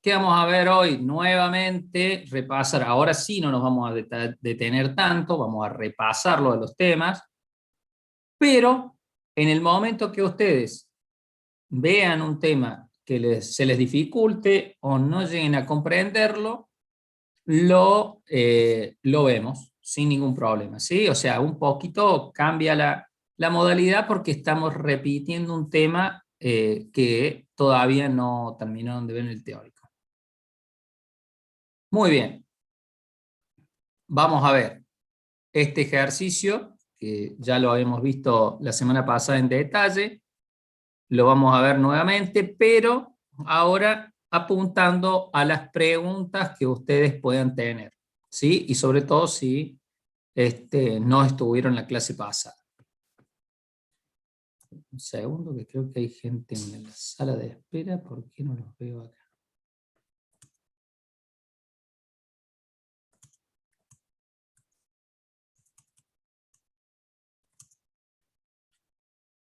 ¿Qué vamos a ver hoy? Nuevamente, repasar. Ahora sí no nos vamos a detener tanto, vamos a repasar lo de los temas, pero en el momento que ustedes vean un tema que se les dificulte o no lleguen a comprenderlo, lo vemos sin ningún problema, ¿sí? O sea, un poquito cambia la modalidad porque estamos repitiendo un tema que todavía no terminaron de ver en el teórico. Muy bien, vamos a ver este ejercicio, que ya lo habíamos visto la semana pasada en detalle, lo vamos a ver nuevamente, pero ahora apuntando a las preguntas que ustedes puedan tener, ¿sí? Y sobre todo si no estuvieron en la clase pasada. Un segundo, que creo que hay gente en la sala de espera, ¿por qué no los veo acá?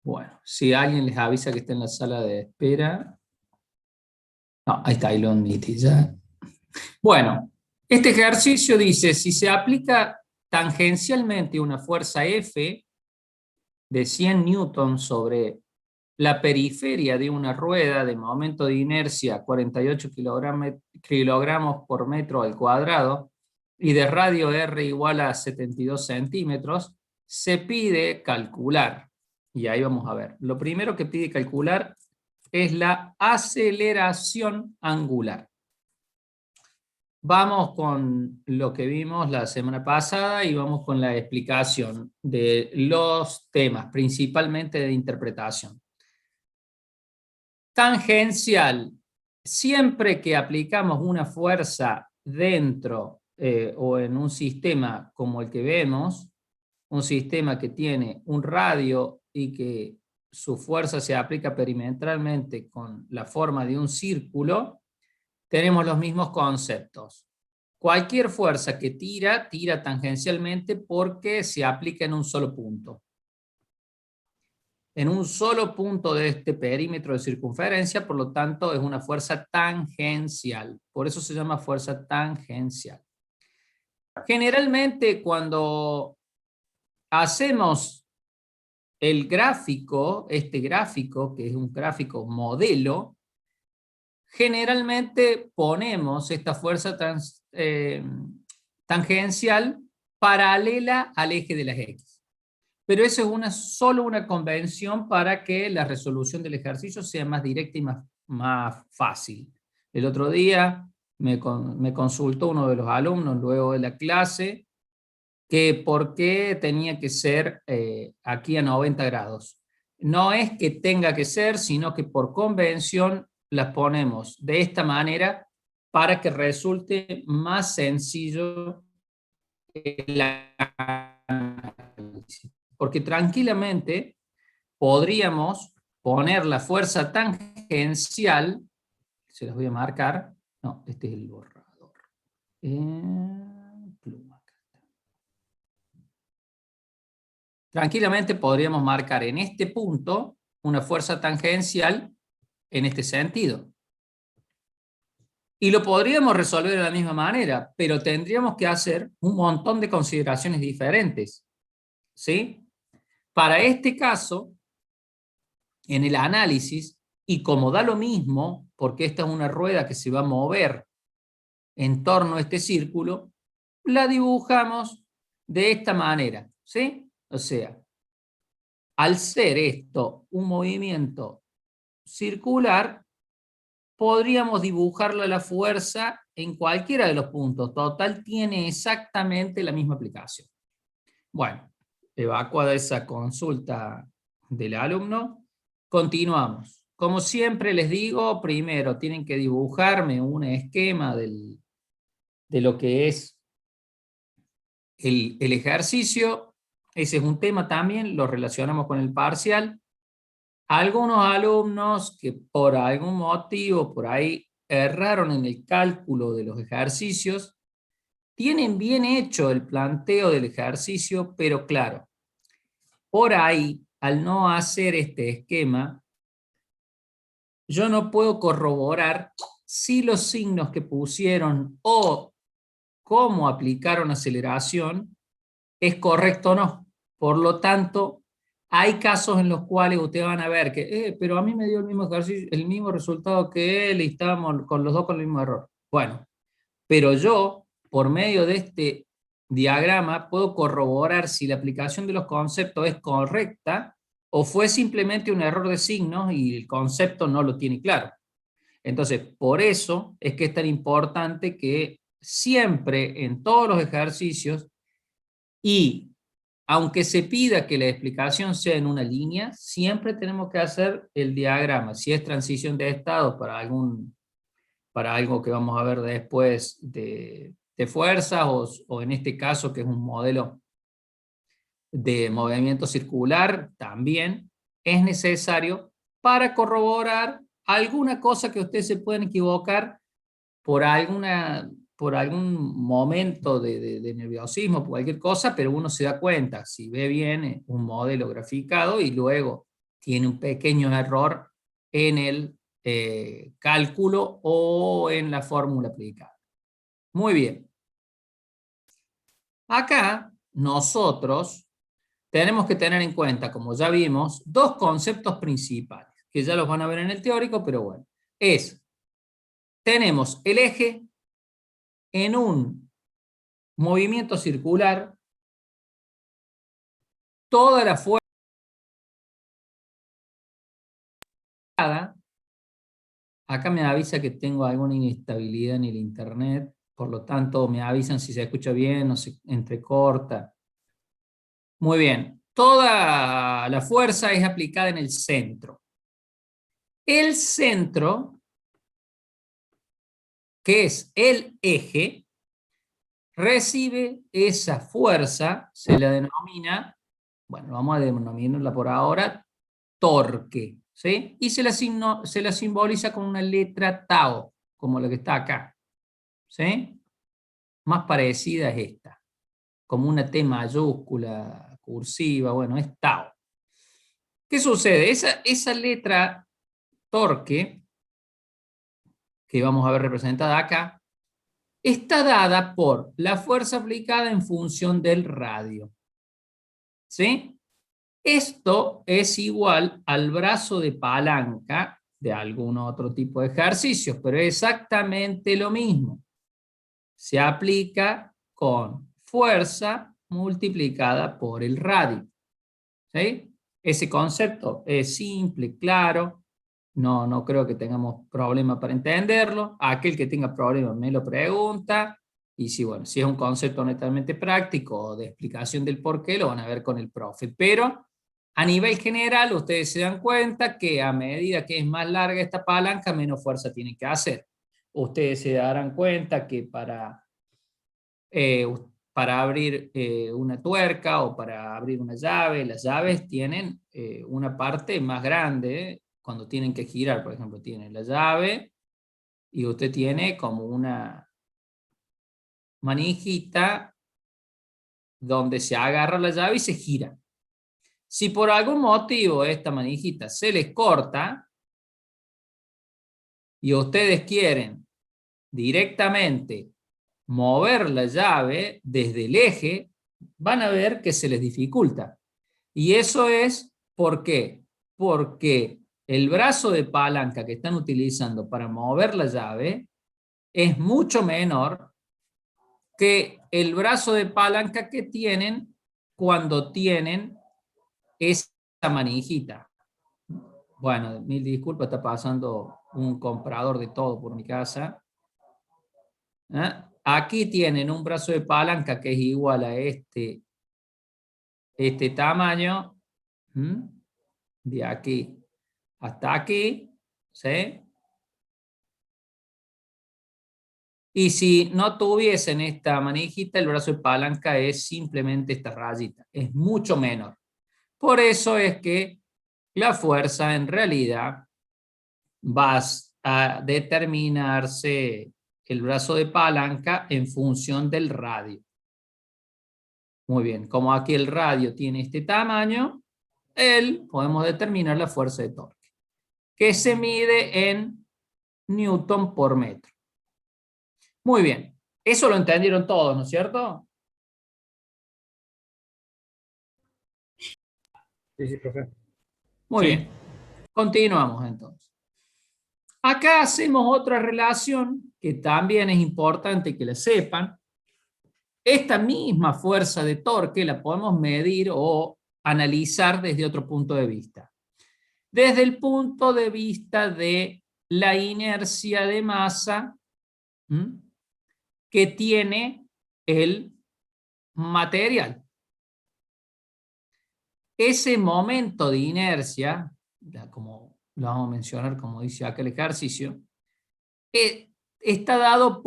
Bueno, si alguien les avisa que está en la sala de espera. No, ahí está, ahí lo admití ya. Bueno, este ejercicio dice, si se aplica tangencialmente una fuerza F de 100 newtons sobre la periferia de una rueda de momento de inercia 48 kilogramos por metro al cuadrado y de radio R igual a 72 centímetros, se pide calcular. Y ahí vamos a ver. Lo primero que pide calcular es la aceleración angular. Vamos con lo que vimos la semana pasada y vamos con la explicación de los temas, principalmente de interpretación. Tangencial. Siempre que aplicamos una fuerza dentro o en un sistema como el que vemos, un sistema que tiene un radio y que su fuerza se aplica perimetralmente con la forma de un círculo, tenemos los mismos conceptos. Cualquier fuerza que tira tangencialmente porque se aplica en un solo punto. En un solo punto de este perímetro de circunferencia, por lo tanto es una fuerza tangencial. Por eso se llama fuerza tangencial. Generalmente cuando hacemos el gráfico, este gráfico, que es un gráfico modelo, generalmente ponemos esta fuerza tangencial paralela al eje de las X. Pero eso es solo una convención para que la resolución del ejercicio sea más directa y más fácil. El otro día me consultó uno de los alumnos luego de la clase que por qué tenía que ser aquí a 90 grados. No es que tenga que ser, sino que por convención las ponemos de esta manera para que resulte más sencillo el análisis. Porque tranquilamente podríamos poner la fuerza tangencial, se las voy a marcar, no, este es el borrador. Pluma. Tranquilamente podríamos marcar en este punto una fuerza tangencial en este sentido. Y lo podríamos resolver de la misma manera, pero tendríamos que hacer un montón de consideraciones diferentes, ¿sí? Para este caso, en el análisis, y como da lo mismo, porque esta es una rueda que se va a mover en torno a este círculo, la dibujamos de esta manera, ¿sí? O sea, al ser esto un movimiento circular, podríamos dibujarle la fuerza en cualquiera de los puntos. Total, tiene exactamente la misma aplicación. Bueno, evacuada esa consulta del alumno, continuamos. Como siempre les digo, primero tienen que dibujarme un esquema de lo que es el ejercicio. Ese es un tema también, lo relacionamos con el parcial. Algunos alumnos que por algún motivo por ahí erraron en el cálculo de los ejercicios, tienen bien hecho el planteo del ejercicio, pero claro, por ahí, al no hacer este esquema, yo no puedo corroborar si los signos que pusieron o cómo aplicaron aceleración es correcto o no. Por lo tanto, hay casos en los cuales ustedes van a ver que, pero a mí me dio el mismo ejercicio, el mismo resultado que él y estábamos con los dos con el mismo error. Bueno, pero yo, por medio de este diagrama, puedo corroborar si la aplicación de los conceptos es correcta o fue simplemente un error de signos y el concepto no lo tiene claro. Entonces, por eso es que es tan importante que siempre en todos los ejercicios, y aunque se pida que la explicación sea en una línea, siempre tenemos que hacer el diagrama. Si es transición de estado para algo que vamos a ver después de fuerzas, o en este caso que es un modelo de movimiento circular, también es necesario para corroborar alguna cosa que ustedes se pueden equivocar por por algún momento de nerviosismo, por cualquier cosa, pero uno se da cuenta, si ve bien un modelo graficado y luego tiene un pequeño error en el cálculo o en la fórmula aplicada. Muy bien. Acá nosotros tenemos que tener en cuenta, como ya vimos, dos conceptos principales, que ya los van a ver en el teórico, pero bueno. Tenemos el eje en un movimiento circular, toda la fuerza, acá me avisa que tengo alguna inestabilidad en el internet, por lo tanto me avisan si se escucha bien o se entrecorta. Muy bien, toda la fuerza es aplicada en el centro. El centro, que es el eje, recibe esa fuerza, se la denomina, bueno, vamos a denominarla por ahora, torque, ¿sí? Y se la simboliza con una letra tau, como la que está acá, ¿sí? Más parecida es esta, como una T mayúscula, cursiva, bueno, es tau. ¿Qué sucede? Esa letra torque, que vamos a ver representada acá, está dada por la fuerza aplicada en función del radio, ¿sí? Esto es igual al brazo de palanca de algún otro tipo de ejercicios, pero es exactamente lo mismo. Se aplica con fuerza multiplicada por el radio, ¿sí? Ese concepto es simple, claro, no creo que tengamos problema para entenderlo. Aquel que tenga problema me lo pregunta, y si, bueno, si es un concepto netamente práctico o de explicación del por qué, lo van a ver con el profe. Pero a nivel general, ustedes se dan cuenta que a medida que es más larga esta palanca, menos fuerza tiene que hacer. Ustedes se darán cuenta que eh, para abrir una tuerca o para abrir una llave, las llaves tienen una parte más grande cuando tienen que girar. Por ejemplo, tiene la llave y usted tiene como una manijita donde se agarra la llave y se gira. Si por algún motivo esta manijita se les corta y ustedes quieren directamente mover la llave desde el eje, van a ver que se les dificulta. Y eso es ¿por qué? Porque el brazo de palanca que están utilizando para mover la llave es mucho menor que el brazo de palanca que tienen cuando tienen esa manijita. Bueno, mil disculpas, está pasando un comprador de todo por mi casa. Aquí tienen un brazo de palanca que es igual a este tamaño, de aquí hasta aquí, ¿sí? Y si no tuviesen esta manijita, el brazo de palanca es simplemente esta rayita, es mucho menor. Por eso es que la fuerza en realidad va a determinarse el brazo de palanca en función del radio. Muy bien, como aquí el radio tiene este tamaño, podemos determinar la fuerza de torque, que se mide en Newton por metro. Muy bien. Eso lo entendieron todos, ¿no es cierto? Sí, profe. Muy Sí. bien. Continuamos entonces. Acá hacemos otra relación que también es importante que la sepan. Esta misma fuerza de torque la podemos medir o analizar desde otro punto de vista. Desde el punto de vista de la inercia de masa que tiene el material. Ese momento de inercia, como lo vamos a mencionar, como dice acá el ejercicio, está dado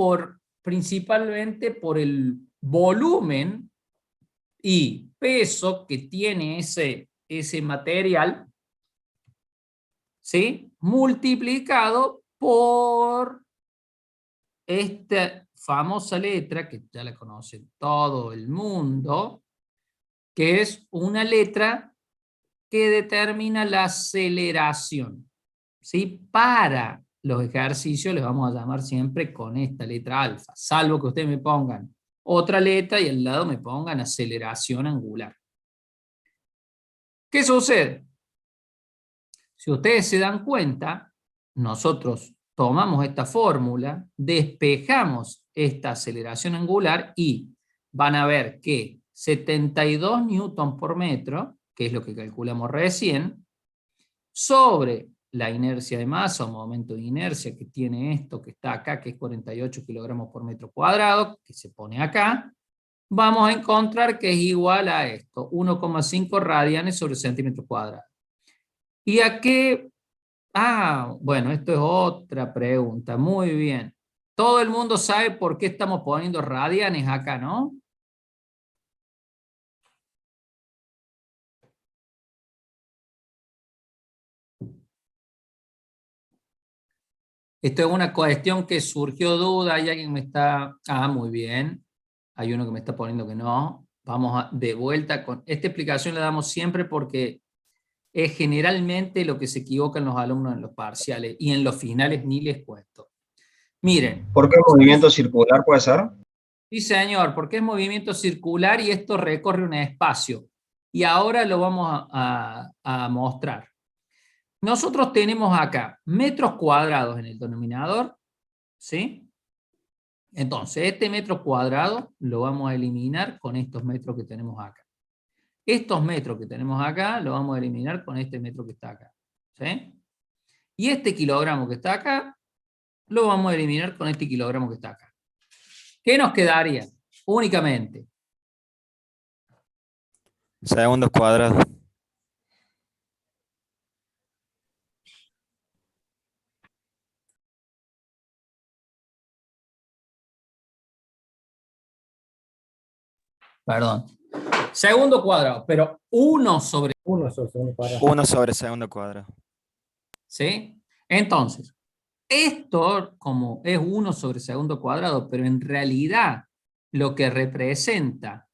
principalmente por el volumen y peso que tiene ese material, ¿sí? Multiplicado por esta famosa letra, que ya la conoce todo el mundo, que es una letra que determina la aceleración, ¿sí? Para los ejercicios les vamos a llamar siempre con esta letra alfa, salvo que ustedes me pongan otra letra y al lado me pongan aceleración angular. ¿Qué sucede? Si ustedes se dan cuenta, nosotros tomamos esta fórmula, despejamos esta aceleración angular y van a ver que 72 newton por metro, que es lo que calculamos recién, sobre la inercia de masa o momento de inercia que tiene esto que está acá, que es 48 kilogramos por metro cuadrado, que se pone acá, vamos a encontrar que es igual a esto, 1,5 radianes sobre centímetro cuadrado. ¿Y a qué? Ah, bueno, esto es otra pregunta, muy bien. Todo el mundo sabe por qué estamos poniendo radianes acá, ¿no? Esto es una cuestión que surgió duda, hay alguien me está... Ah, muy bien. Hay uno que me está poniendo que no. Vamos de vuelta con... Esta explicación la damos siempre porque es generalmente lo que se equivocan los alumnos en los parciales y en los finales ni les cuento. Miren. ¿Por qué movimiento circular puede ser? Sí, señor, porque es movimiento circular y esto recorre un espacio. Y ahora lo vamos a mostrar. Nosotros tenemos acá metros cuadrados en el denominador, ¿sí? Entonces, este metro cuadrado lo vamos a eliminar con estos metros que tenemos acá. Estos metros que tenemos acá lo vamos a eliminar con este metro que está acá, ¿sí? Y este kilogramo que está acá lo vamos a eliminar con este kilogramo que está acá. ¿Qué nos quedaría? Únicamente. Segundos cuadrados. Perdón. Segundo cuadrado, pero 1 sobre... 1 sobre segundo cuadrado. 1 sobre segundo cuadrado. ¿Sí? Entonces, esto como es 1 sobre segundo cuadrado, pero en realidad lo que representa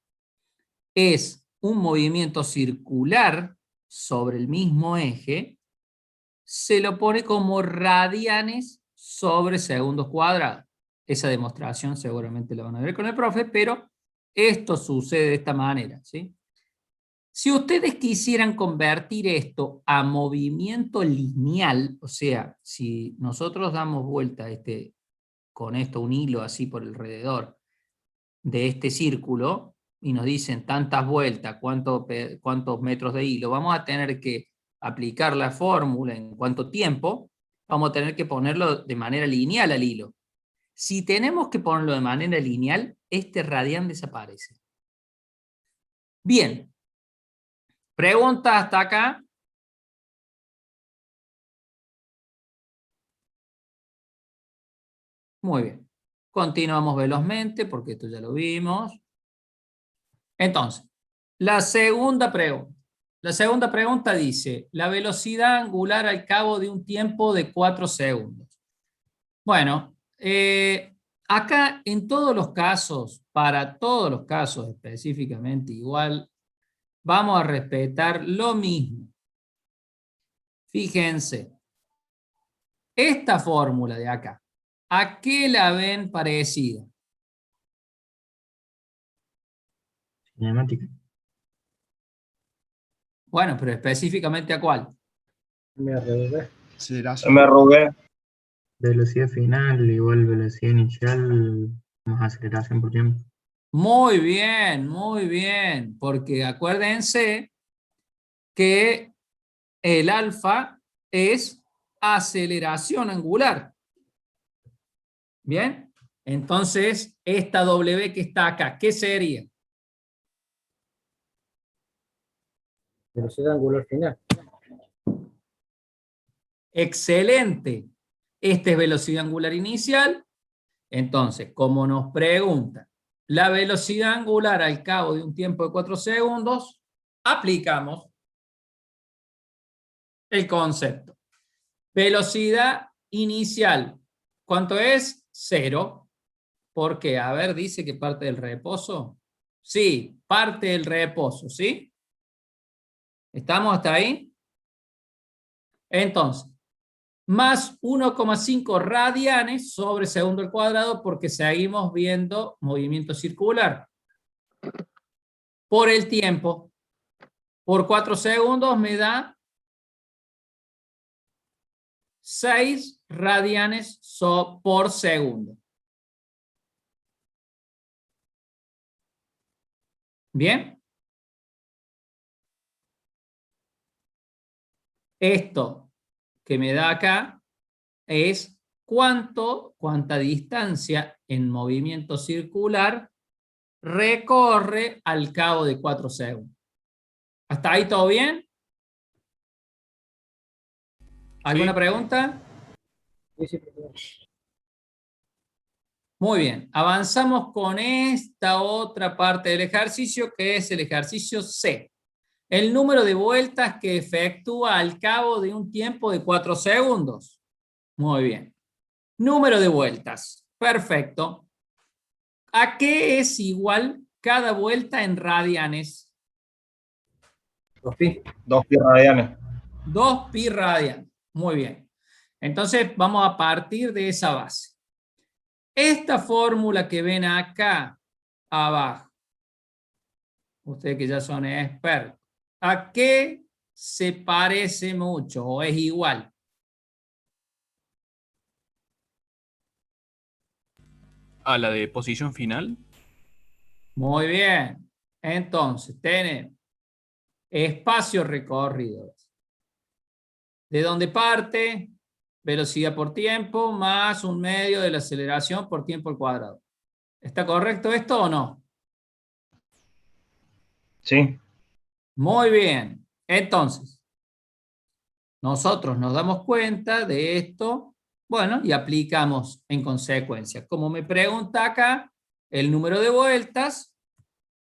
es un movimiento circular sobre el mismo eje, se lo pone como radianes sobre segundos cuadrados. Esa demostración seguramente la van a ver con el profe, pero esto sucede de esta manera, ¿sí? Si ustedes quisieran convertir esto a movimiento lineal, o sea, si nosotros damos vuelta con esto un hilo así por alrededor de este círculo y nos dicen tantas vueltas, cuántos metros de hilo, vamos a tener que aplicar la fórmula en cuánto tiempo, vamos a tener que ponerlo de manera lineal al hilo. Si tenemos que ponerlo de manera lineal, este radián desaparece. Bien. ¿Pregunta hasta acá? Muy bien. Continuamos velozmente porque esto ya lo vimos. Entonces, la segunda pregunta. La segunda pregunta dice, la velocidad angular al cabo de un tiempo de 4 segundos. Bueno, acá en todos los casos, para todos los casos específicamente igual, vamos a respetar lo mismo. Fíjense, Esta fórmula de acá, ¿a qué la ven parecida? Cinemática. Bueno, pero específicamente ¿a cuál? MRV. Aceleración. MRV. Velocidad final igual velocidad inicial más aceleración por tiempo. Muy bien, porque acuérdense que el alfa es aceleración angular. ¿Bien? Entonces, esta W que está acá, ¿qué sería? Velocidad angular final. Excelente. Esta es velocidad angular inicial. Entonces, como nos pregunta la velocidad angular al cabo de un tiempo de 4 segundos, aplicamos el concepto. Velocidad inicial, ¿cuánto es? 0. ¿Por qué? A ver, dice que parte del reposo. Sí, parte del reposo, ¿sí? ¿Estamos hasta ahí? Entonces, más 1,5 radianes sobre segundo al cuadrado porque seguimos viendo movimiento circular. Por el tiempo. Por 4 segundos me da 6 radianes por segundo. ¿Bien? Esto que me da acá es cuánta distancia en movimiento circular recorre al cabo de 4 segundos. ¿Hasta ahí todo bien? ¿Alguna pregunta? Sí, sí, profesor. Muy bien, avanzamos con esta otra parte del ejercicio que es el ejercicio C. El número de vueltas que efectúa al cabo de un tiempo de 4 segundos. Muy bien. Número de vueltas. Perfecto. ¿A qué es igual cada vuelta en radianes? 2pi. 2pi radianes. 2pi radianes. Muy bien. Entonces vamos a partir de esa base. Esta fórmula que ven acá abajo, ustedes que ya son expertos, ¿a qué se parece mucho o es igual? A la de posición final. Muy bien. Entonces, tenemos espacio recorrido. ¿De dónde parte? Velocidad por tiempo más un medio de la aceleración por tiempo al cuadrado. ¿Está correcto esto o no? Sí. Muy bien. Entonces, nosotros nos damos cuenta de esto, bueno, y aplicamos en consecuencia. Como me pregunta acá, el número de vueltas,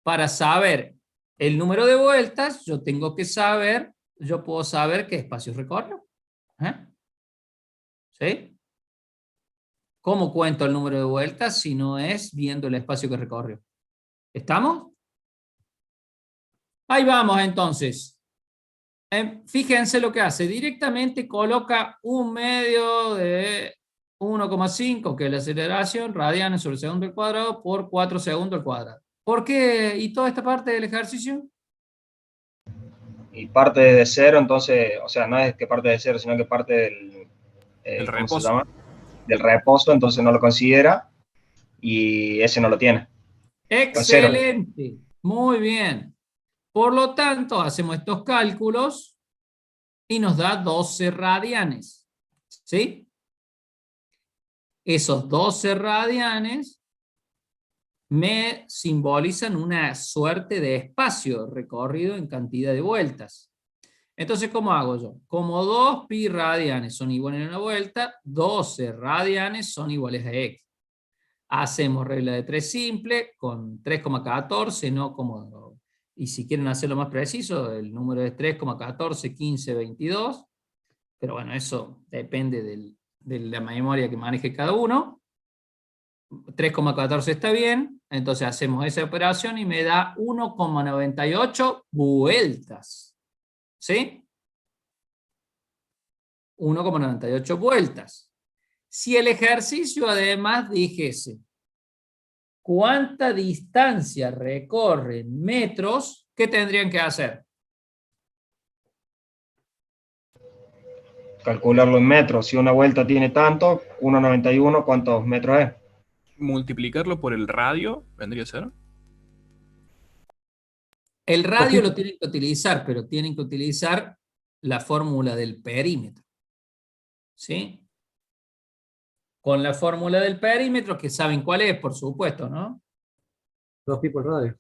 para saber el número de vueltas, yo tengo que saber, yo puedo saber qué espacio recorro. ¿Sí? ¿Cómo cuento el número de vueltas si no es viendo el espacio que recorrió? ¿Estamos? Ahí vamos entonces. Fíjense lo que hace. Directamente coloca un medio de 1,5, que es la aceleración, radianes sobre segundo al cuadrado, por 4 segundos al cuadrado. ¿Por qué? ¿Y toda esta parte del ejercicio? Y parte de cero, entonces, o sea, no es que parte de cero, sino que parte del, El ¿cómo se reposo. llama? Del reposo, entonces no lo considera y ese no lo tiene. Con cero. Excelente. Muy bien. Por lo tanto, hacemos estos cálculos y nos da 12 radianes. ¿Sí? Esos 12 radianes me simbolizan una suerte de espacio recorrido en cantidad de vueltas. Entonces, ¿cómo hago yo? Como 2pi radianes son iguales a una vuelta, 12 radianes son iguales a x. Hacemos regla de 3 simple con 3,14, no como... Y si quieren hacerlo más preciso, el número es 3,14, 15, 22. Pero bueno, eso depende de la memoria que maneje cada uno. 3,14 está bien, entonces hacemos esa operación y me da 1,98 vueltas. ¿Sí? 1,98 vueltas. Si el ejercicio además dijese cuánta distancia recorre en metros, ¿qué tendrían que hacer? Calcularlo en metros. Si una vuelta tiene tanto, 1,91, ¿cuántos metros es? Multiplicarlo por el radio, vendría a ser. El radio lo tienen que utilizar, pero tienen que utilizar la fórmula del perímetro. ¿Sí? Con la fórmula del perímetro, que saben cuál es, por supuesto, ¿no? 2pi por radio.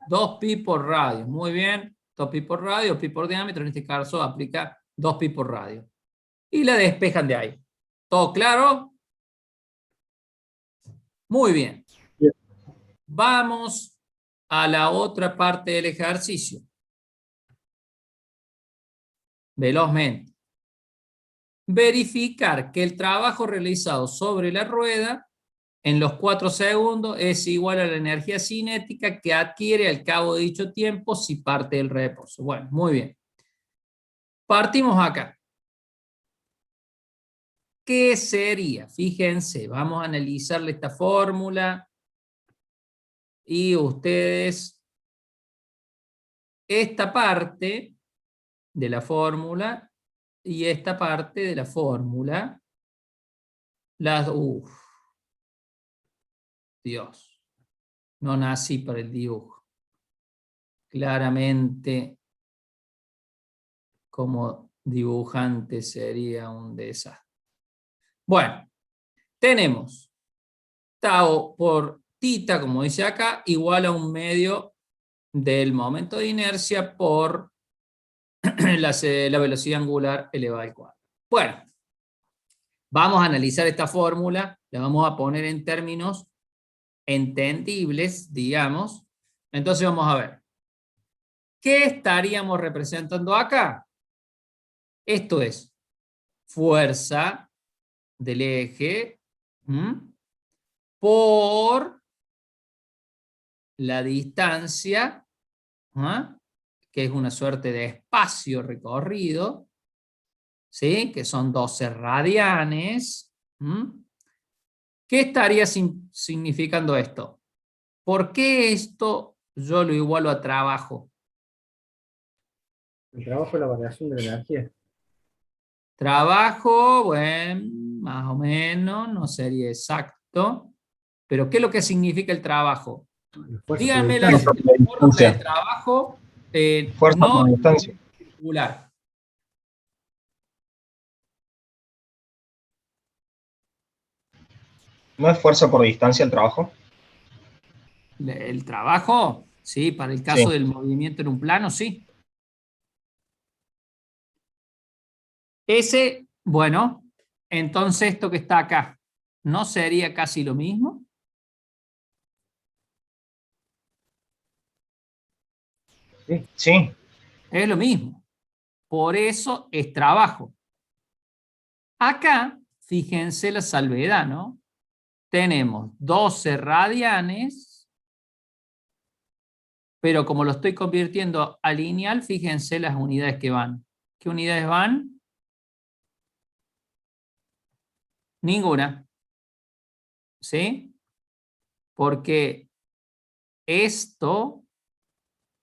2pi por radio, muy bien. 2pi por radio, pi por diámetro, en este caso aplica 2pi por radio. Y la despejan de ahí. ¿Todo claro? Muy bien. Vamos a la otra parte del ejercicio. Velozmente. Verificar que el trabajo realizado sobre la rueda en los 4 segundos es igual a la energía cinética que adquiere al cabo de dicho tiempo si parte del reposo. Bueno, muy bien. Partimos acá. ¿Qué sería? Fíjense, vamos a analizarle esta fórmula y ustedes esta parte de la fórmula y esta parte de la fórmula las... Dios, no nací para el dibujo. Claramente, como dibujante sería un desastre. Bueno, tenemos tau por tita, como dice acá, igual a 1/2 del momento de inercia por la velocidad angular elevada al cuadrado. Bueno, vamos a analizar esta fórmula, la vamos a poner en términos entendibles, digamos. Entonces vamos a ver. ¿Qué estaríamos representando acá? Esto es fuerza del eje por la distancia, que es una suerte de espacio recorrido, ¿sí? Que son 12 radianes. ¿Qué estaría significando esto? ¿Por qué esto yo lo igualo a trabajo? El trabajo es la variación de la energía. Trabajo, bueno, más o menos, no sería exacto. Pero ¿qué es lo que significa el trabajo? Fuerza Díganme por la distancia. fórmula de trabajo Fuerza no por distancia. circular. ¿No es fuerza por distancia el trabajo? El trabajo, sí, para el caso del movimiento en un plano, sí. Ese, bueno, entonces esto que está acá, ¿no sería casi lo mismo? Sí. Es lo mismo. Por eso es trabajo. Acá, fíjense la salvedad, ¿no? Tenemos 12 radianes, pero como lo estoy convirtiendo a lineal, fíjense las unidades que van. ¿Qué unidades van? Ninguna. ¿Sí? Porque esto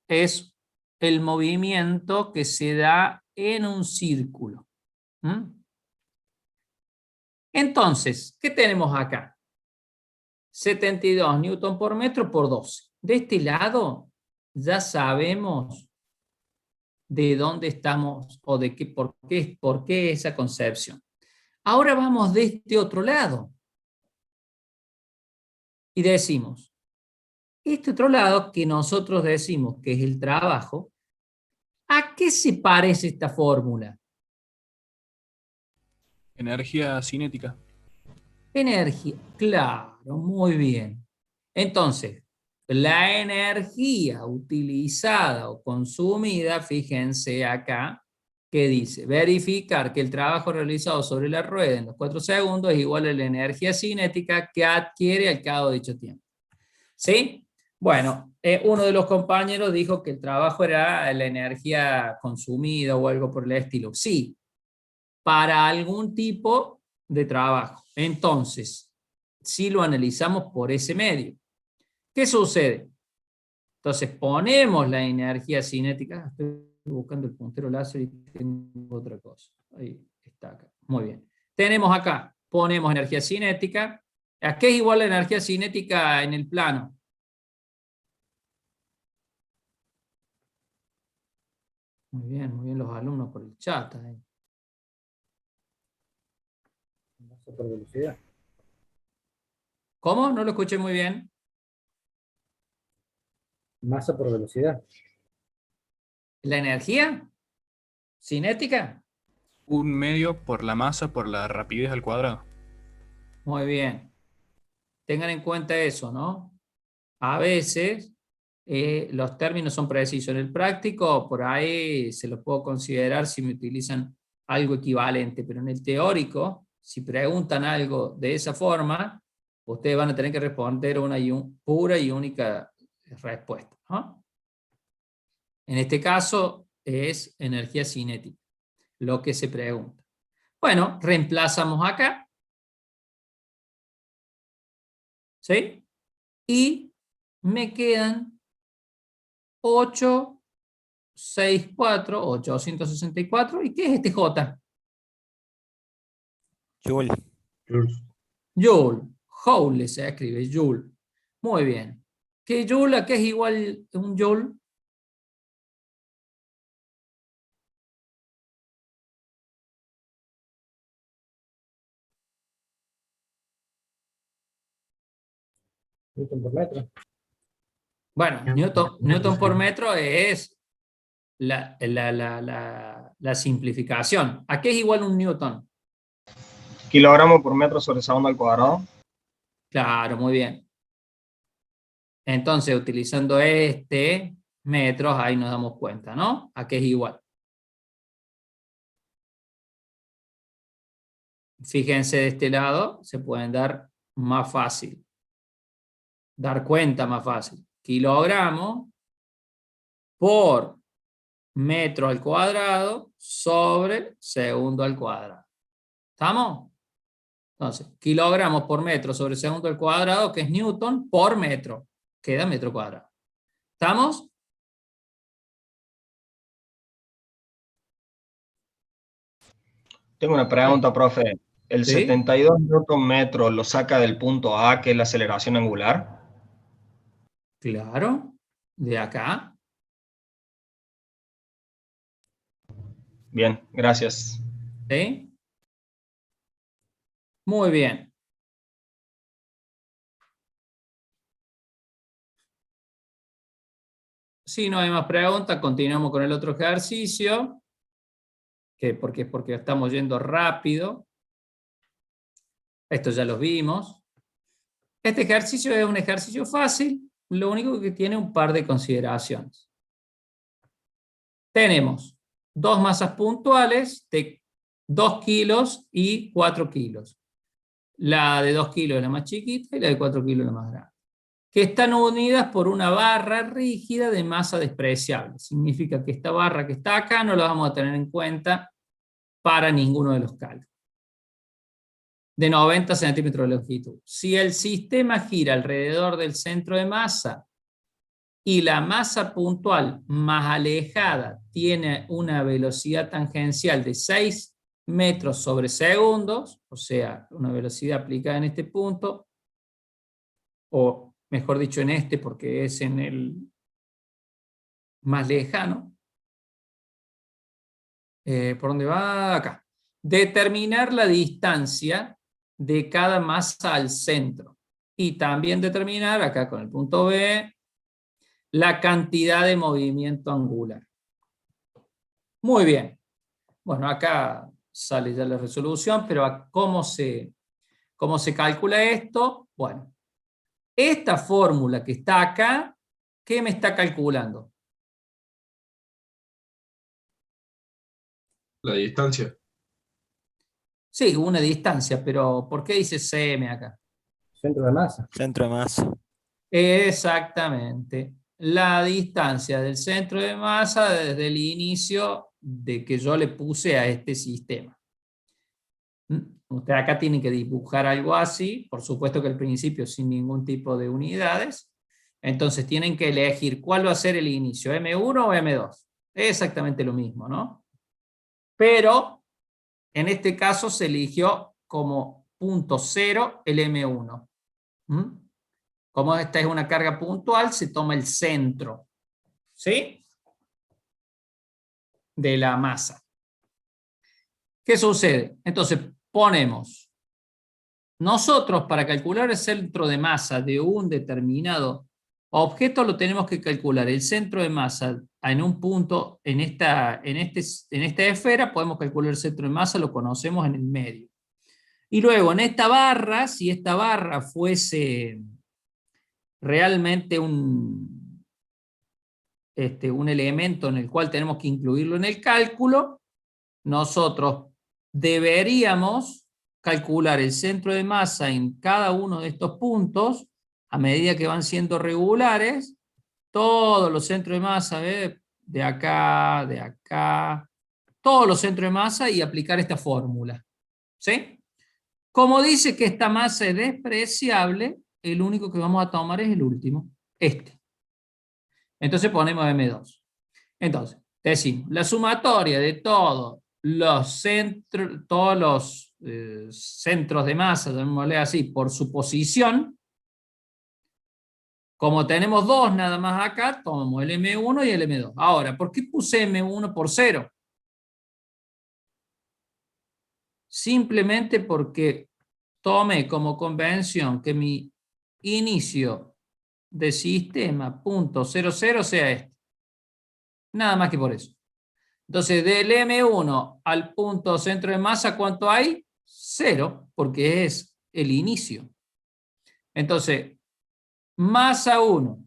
es el movimiento que se da en un círculo. Entonces, ¿qué tenemos acá? 72 newton por metro por 12. De este lado ya sabemos de dónde estamos o de qué, por qué esa concepción. Ahora vamos de este otro lado. Y decimos, este otro lado que nosotros decimos que es el trabajo, ¿a qué se parece esta fórmula? Energía cinética. Energía, claro, muy bien. Entonces, la energía utilizada o consumida, fíjense acá, que dice, verificar que el trabajo realizado sobre la rueda en los 4 segundos es igual a la energía cinética que adquiere al cabo de dicho tiempo. ¿Sí? Bueno, uno de los compañeros dijo que el trabajo era la energía consumida o algo por el estilo. Sí, para algún tipo de trabajo. Entonces, si lo analizamos por ese medio, ¿qué sucede? Entonces ponemos la energía cinética, estoy buscando el puntero láser y tengo otra cosa, ahí está acá, muy bien. Tenemos acá, ponemos energía cinética, ¿a qué es igual la energía cinética en el plano? Muy bien los alumnos por el chat. Masa por velocidad. ¿Cómo? No lo escuché muy bien. Masa por velocidad. ¿La energía cinética? Un medio por la masa por la rapidez al cuadrado. Muy bien. Tengan en cuenta eso, ¿no? A veces los términos son precisos. En el práctico, por ahí se los puedo considerar si me utilizan algo equivalente, pero en el teórico, si preguntan algo de esa forma, ustedes van a tener que responder una pura y única respuesta, ¿no? En este caso es energía cinética, lo que se pregunta. Bueno, reemplazamos acá. ¿Sí? Y me quedan 864. ¿Y qué es este J? Joule. Joules. Joule. Joule se escribe, Joule. Muy bien. ¿Qué Joule? ¿A qué es igual un Joule? Newton por metro. Bueno, Newton por metro es la simplificación. ¿A qué es igual un Newton? Kilogramo por metro sobre segundo al cuadrado. Claro, muy bien. Entonces, utilizando metros, ahí nos damos cuenta, ¿no? ¿A qué es igual? Fíjense de este lado, se pueden dar más fácil. Dar cuenta más fácil. Kilogramo por metro al cuadrado sobre segundo al cuadrado. ¿Estamos? Entonces, kilogramos por metro sobre segundo al cuadrado, que es Newton por metro. Queda metro cuadrado. ¿Estamos? Tengo una pregunta, profe. ¿El ¿Sí? 72 newton metro lo saca del punto A, que es la aceleración angular? Claro. De acá. Bien, gracias. ¿Sí? Muy bien. Si no hay más preguntas, continuamos con el otro ejercicio. Porque estamos yendo rápido. Esto ya lo vimos. Este ejercicio es un ejercicio fácil, lo único que tiene un par de consideraciones. Tenemos dos masas puntuales de 2 kilos y 4 kilos. La de 2 kilos es la más chiquita y la de 4 kilos es la más grande. Que están unidas por una barra rígida de masa despreciable. Significa que esta barra que está acá no la vamos a tener en cuenta para ninguno de los cálculos. De 90 centímetros de longitud. Si el sistema gira alrededor del centro de masa y la masa puntual más alejada tiene una velocidad tangencial de 6 metros sobre segundos, o sea, una velocidad aplicada en este punto, o mejor dicho en este porque es en el más lejano. ¿Por dónde va? Acá. Determinar la distancia de cada masa al centro. Y también determinar, acá con el punto B, la cantidad de movimiento angular. Muy bien. Bueno, acá sale ya la resolución, pero ¿cómo se calcula esto? Bueno, esta fórmula que está acá, ¿qué me está calculando? La distancia. Sí, una distancia, pero ¿por qué dice cm acá? Centro de masa. Centro de masa. Exactamente. La distancia del centro de masa desde el inicio de que yo le puse a este sistema. Usted acá tiene que dibujar algo así, por supuesto que al principio sin ningún tipo de unidades. Entonces tienen que elegir cuál va a ser el inicio, M1 o M2. Es exactamente lo mismo, ¿no? Pero en este caso se eligió como punto 0 el M1. Como esta es una carga puntual, se toma el centro, ¿sí?, de la masa. ¿Qué sucede? Entonces ponemos, nosotros para calcular el centro de masa de un determinado objeto lo tenemos que calcular el centro de masa en un punto, en esta esfera podemos calcular el centro de masa, lo conocemos en el medio. Y luego en esta barra, si esta barra fuese realmente un elemento en el cual tenemos que incluirlo en el cálculo, nosotros deberíamos calcular el centro de masa en cada uno de estos puntos, a medida que van siendo regulares, todos los centros de masa, de acá, todos los centros de masa, y aplicar esta fórmula. ¿Sí? Como dice que esta masa es despreciable, el único que vamos a tomar es el último, este. Entonces ponemos M2. Entonces, decimos, la sumatoria de todos los centros de masa, llamémosle así, por su posición, como tenemos dos nada más acá, tomamos el M1 y el M2. Ahora, ¿por qué puse M1 por 0? Simplemente porque tomé como convención que mi inicio de sistema .00 sea este. Nada más que por eso. Entonces, del M1 al punto centro de masa, ¿cuánto hay? 0, porque es el inicio. Entonces, masa 1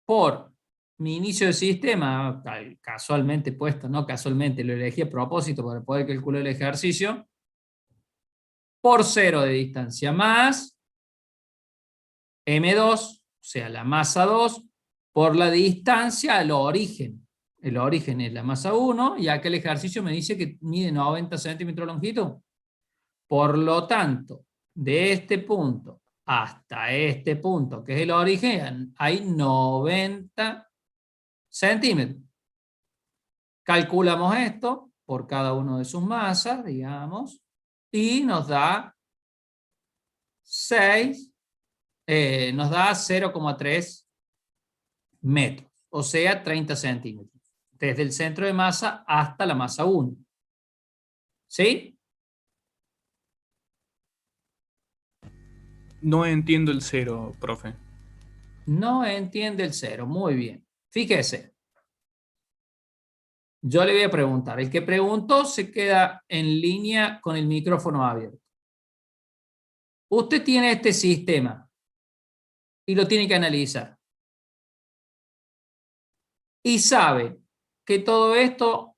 por mi inicio de sistema, casualmente puesto, no casualmente, lo elegí a propósito para poder calcular el ejercicio, por 0 de distancia, más M2, o sea, la masa 2, por la distancia al origen. El origen es la masa 1, y aquel ejercicio me dice que mide 90 centímetros de longitud. Por lo tanto, de este punto hasta este punto, que es el origen, hay 90 centímetros. Calculamos esto por cada uno de sus masas, digamos, y nos da 0,3 metros, o sea, 30 centímetros, desde el centro de masa hasta la masa 1. ¿Sí? No entiendo el 0, profe. No entiende el 0, muy bien. Fíjese. Yo le voy a preguntar. El que preguntó se queda en línea con el micrófono abierto. Usted tiene este sistema y lo tiene que analizar. Y sabe que todo esto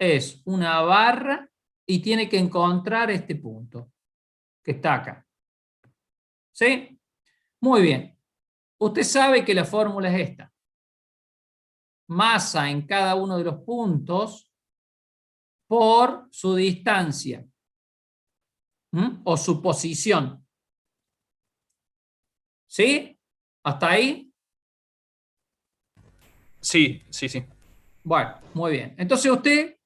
es una barra y tiene que encontrar este punto que está acá. ¿Sí? Muy bien. Usted sabe que la fórmula es esta. Masa en cada uno de los puntos por su distancia. O su posición. ¿Sí? ¿Hasta ahí? Sí, sí, sí. Bueno, muy bien. Entonces usted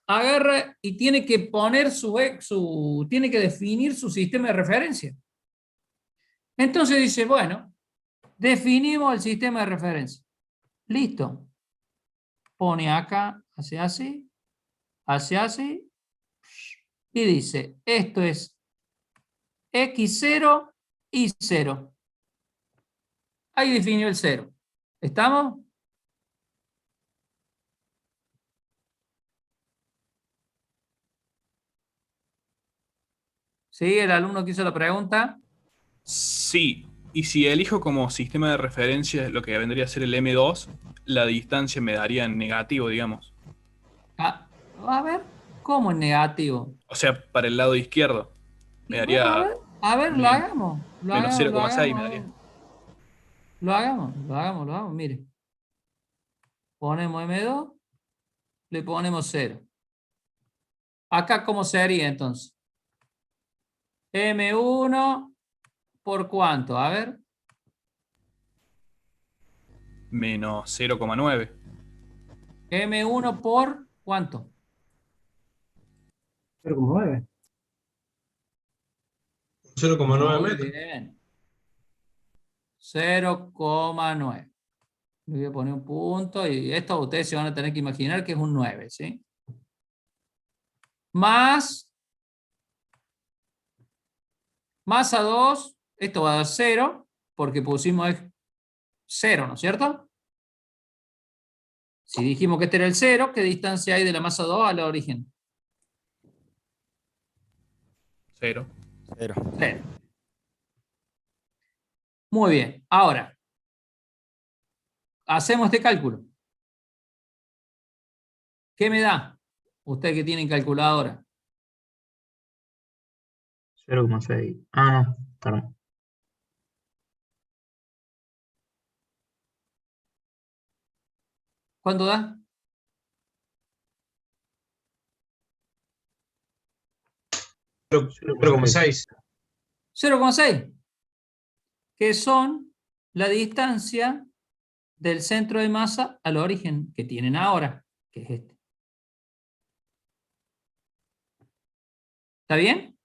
agarra y tiene que poner tiene que definir su sistema de referencia. Entonces dice, bueno, definimos el sistema de referencia. Listo. Pone acá, hace así, y dice, esto es X0 y 0. Ahí definió el 0. ¿Estamos? ¿Sí? ¿El alumno que hizo la pregunta? Sí. Y si elijo como sistema de referencia lo que vendría a ser el M2, la distancia me daría en negativo, digamos. A ver, ¿cómo en negativo? O sea, para el lado izquierdo. Me Y bueno, daría a ver, lo hagamos. menos 0,6 me daría. Lo hagamos, mire. Ponemos M2, le ponemos 0. Acá, ¿cómo sería entonces? M1 por cuánto, a ver. Menos 0,9. M1 por cuánto. 0,9. 0,9 Muy metros. bien. 0,9. Le voy a poner un punto y esto ustedes se van a tener que imaginar que es un 9, ¿sí? Más masa 2, esto va a dar 0, porque pusimos 0, ¿no es cierto? Si dijimos que este era el 0, ¿qué distancia hay de la masa 2 al origen? 0. 0. 0. Muy bien, ahora, hacemos este cálculo. ¿Qué me da? Usted que tiene calculadora. 0,6. Ah, no, perdón. ¿Cuánto da? 0,6. 0,6, que son la distancia del centro de masa al origen que tienen ahora, que es este. ¿Está bien?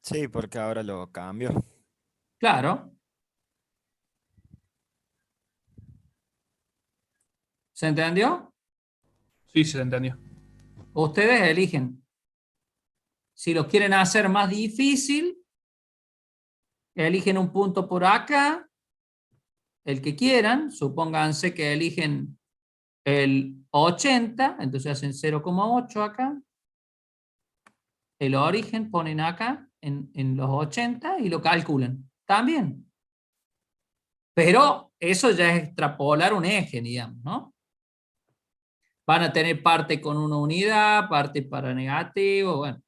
Sí, porque ahora lo cambio. Claro. ¿Se entendió? Sí, se entendió. Ustedes eligen. Si lo quieren hacer más difícil, eligen un punto por acá, el que quieran. Supónganse que eligen el 80, entonces hacen 0,8 acá. El origen ponen acá en los 80 y lo calculan. También. Pero eso ya es extrapolar un eje, digamos, ¿no? Van a tener parte con una unidad, parte para negativo, bueno.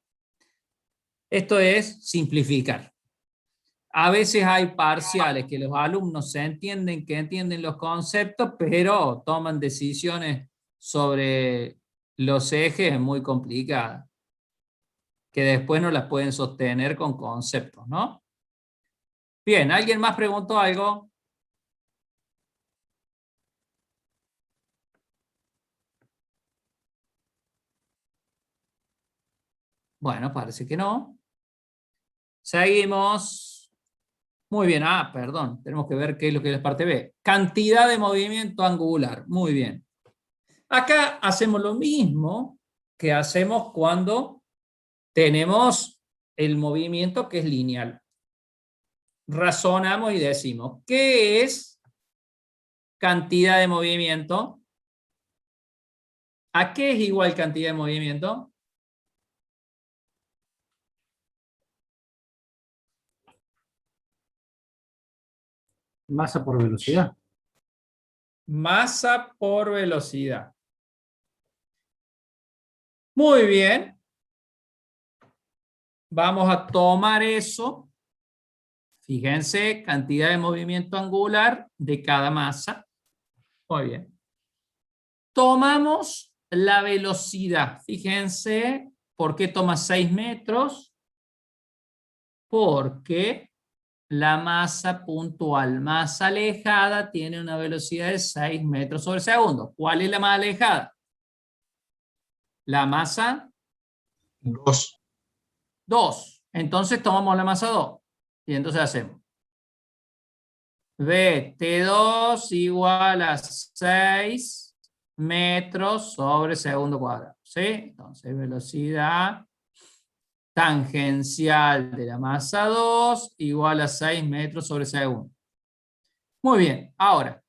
Esto es simplificar. A veces hay parciales que los alumnos se entienden, que entienden los conceptos, pero toman decisiones sobre los ejes muy complicadas, que después no las pueden sostener con conceptos, ¿no? Bien, ¿alguien más preguntó algo? Bueno, parece que no. Seguimos. Muy bien, perdón, tenemos que ver qué es lo que es la parte B. Cantidad de movimiento angular, muy bien. Acá hacemos lo mismo que hacemos cuando tenemos el movimiento que es lineal. Razonamos y decimos, ¿qué es cantidad de movimiento? ¿A qué es igual cantidad de movimiento? Masa por velocidad. Masa por velocidad. Muy bien. Vamos a tomar eso. Fíjense, cantidad de movimiento angular de cada masa. Muy bien. Tomamos la velocidad. Fíjense, ¿por qué toma 6 metros? Porque la masa puntual más alejada tiene una velocidad de 6 metros sobre segundo. ¿Cuál es la más alejada? La masa 2. 2. Entonces tomamos la masa 2. Y entonces hacemos T2 igual a 6 metros sobre segundo cuadrado. ¿Sí? Entonces velocidad tangencial de la masa 2 igual a 6 metros sobre segundo. Muy bien, ahora,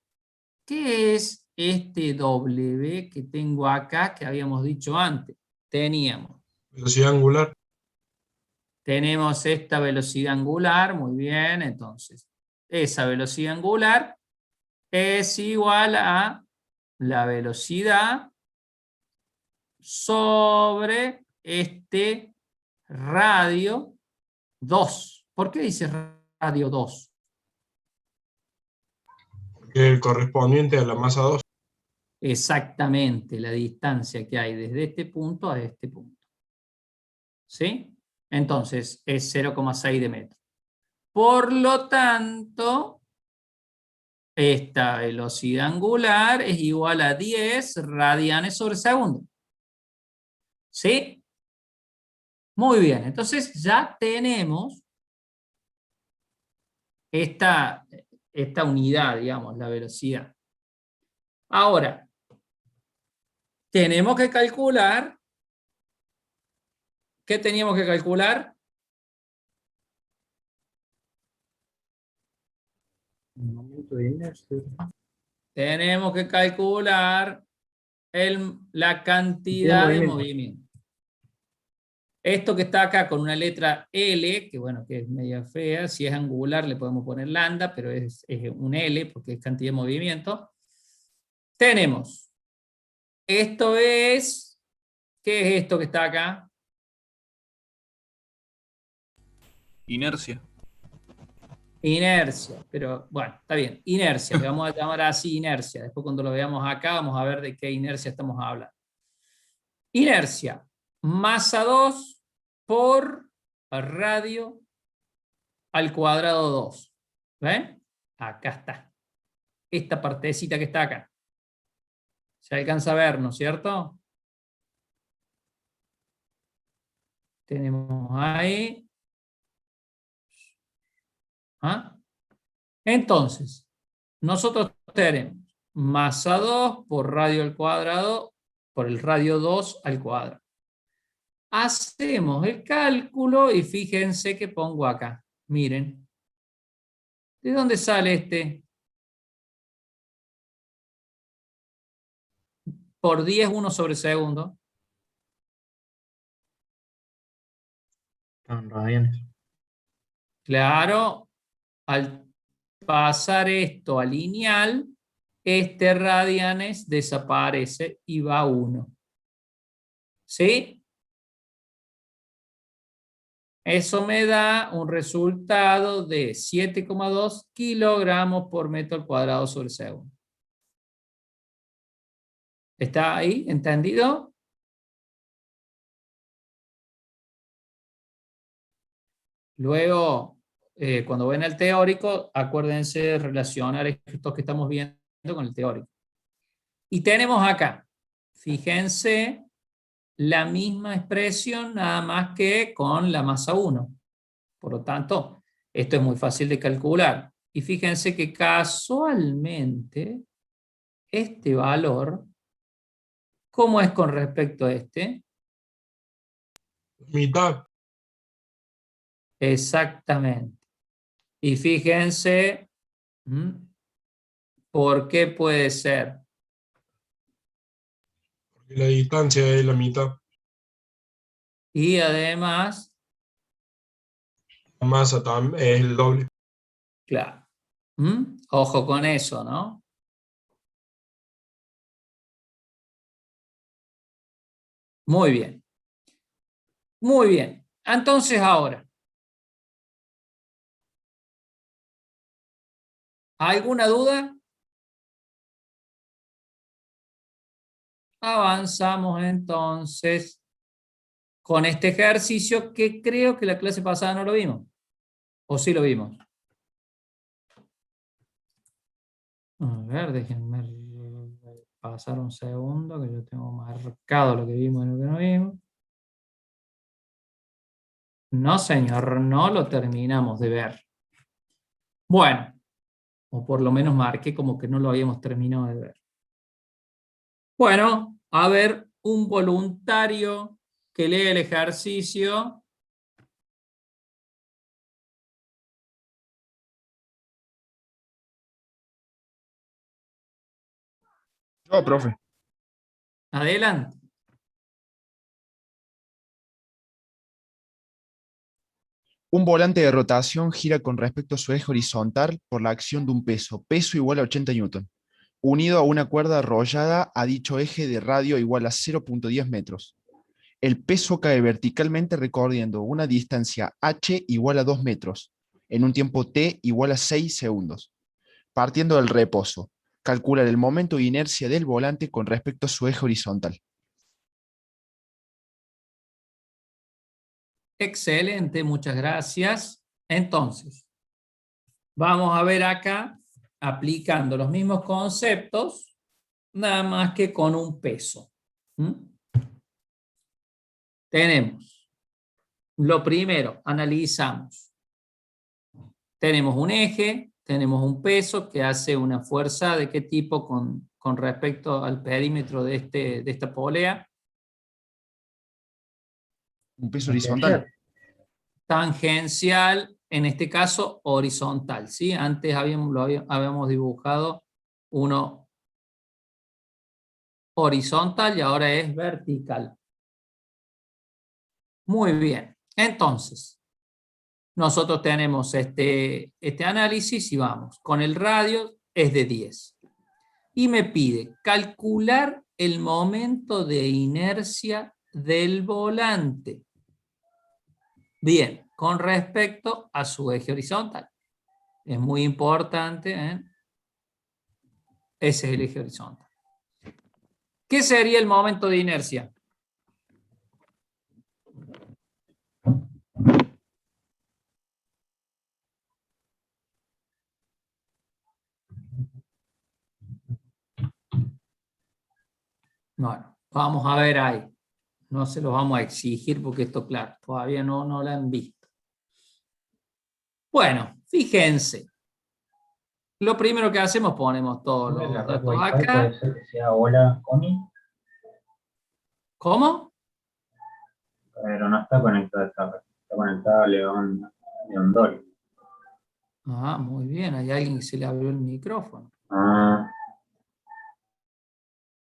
¿qué es este W que tengo acá que habíamos dicho antes? Velocidad angular. Tenemos esta velocidad angular, muy bien, entonces, esa velocidad angular es igual a la velocidad sobre este radio 2. ¿Por qué dice radio 2? Que es el correspondiente a la masa 2. exactamente la distancia que hay desde este punto a este punto. ¿Sí? Entonces es 0,6 de metro. Por lo tanto, esta velocidad angular es igual a 10 radianes sobre segundo. ¿Sí? Muy bien, entonces ya tenemos esta unidad, digamos, la velocidad. Ahora, tenemos que calcular. ¿Qué teníamos que calcular? El momento de inercia. Tenemos que calcular la cantidad de movimiento. Esto que está acá con una letra L, que bueno, que es media fea, si es angular le podemos poner lambda, pero es un L porque es cantidad de movimiento. Tenemos, esto es, ¿qué es esto que está acá? Inercia. Inercia, pero bueno, está bien, inercia, le vamos a llamar así inercia. Después cuando lo veamos acá vamos a ver de qué inercia estamos hablando. Inercia, masa 2 por radio al cuadrado 2. ¿Ven? Acá está. Esta partecita que está acá. Se alcanza a ver, ¿no es cierto? Tenemos ahí. ¿Ah? Entonces, nosotros tenemos masa 2 por radio al cuadrado, por el radio 2 al cuadrado. Hacemos el cálculo y fíjense que pongo acá. Miren. ¿De dónde sale este? Por 10, 1 sobre segundo. En radianes. Claro, al pasar esto a lineal, este radianes desaparece y va a 1. ¿Sí? Eso me da un resultado de 7,2 kilogramos por metro al cuadrado sobre segundo. ¿Está ahí? ¿Entendido? Luego, cuando ven el teórico, acuérdense de relacionar esto que estamos viendo con el teórico. Y tenemos acá, fíjense, la misma expresión, nada más que con la masa 1. Por lo tanto, esto es muy fácil de calcular. Y fíjense que casualmente, este valor, ¿cómo es con respecto a este? Mitad. Exactamente. Y fíjense, ¿por qué puede ser? Porque la distancia es la mitad. Y además, La masa es el doble. claro, ojo con eso, ¿no? Muy bien. Muy bien. Entonces ahora, ¿alguna duda? Avanzamos entonces con este ejercicio que creo que la clase pasada no lo vimos. ¿O sí lo vimos? A ver, déjenme pasar un segundo que yo tengo marcado lo que vimos y lo que no vimos. No, señor, no lo terminamos de ver. Bueno, o por lo menos marqué como que no lo habíamos terminado de ver. Bueno, a ver, un voluntario que lee el ejercicio. No, profe. Adelante. Un volante de rotación gira con respecto a su eje horizontal por la acción de un peso. Peso igual a 80 newton. Unido a una cuerda arrollada a dicho eje de radio igual a 0,10 metros. El peso cae verticalmente recorriendo una distancia h igual a 2 metros, en un tiempo t igual a 6 segundos. Partiendo del reposo, calcular el momento de inercia del volante con respecto a su eje horizontal. Excelente, muchas gracias. Entonces, vamos a ver acá, aplicando los mismos conceptos, nada más que con un peso. Tenemos, lo primero, analizamos. Tenemos un eje, tenemos un peso que hace una fuerza de qué tipo con respecto al perímetro de esta polea. Un peso horizontal. Tangencial, en este caso horizontal, ¿sí? Antes habíamos dibujado uno horizontal y ahora es vertical. Muy bien, entonces, nosotros tenemos este análisis y vamos, con el radio es de 10. Y me pide calcular el momento de inercia del volante. Bien, con respecto a su eje horizontal. Es muy importante, ¿eh? Ese es el eje horizontal. ¿Qué sería el momento de inercia? Bueno, vamos a ver ahí. No se los vamos a exigir porque esto, claro, todavía no lo han visto. Bueno, fíjense. Lo primero que hacemos, ponemos todos los datos acá. Puede ser que sea hola, Connie, ¿Cómo? pero no está conectada, está conectada a León Dori. Ah, muy bien, hay alguien que se le abrió el micrófono. Ah,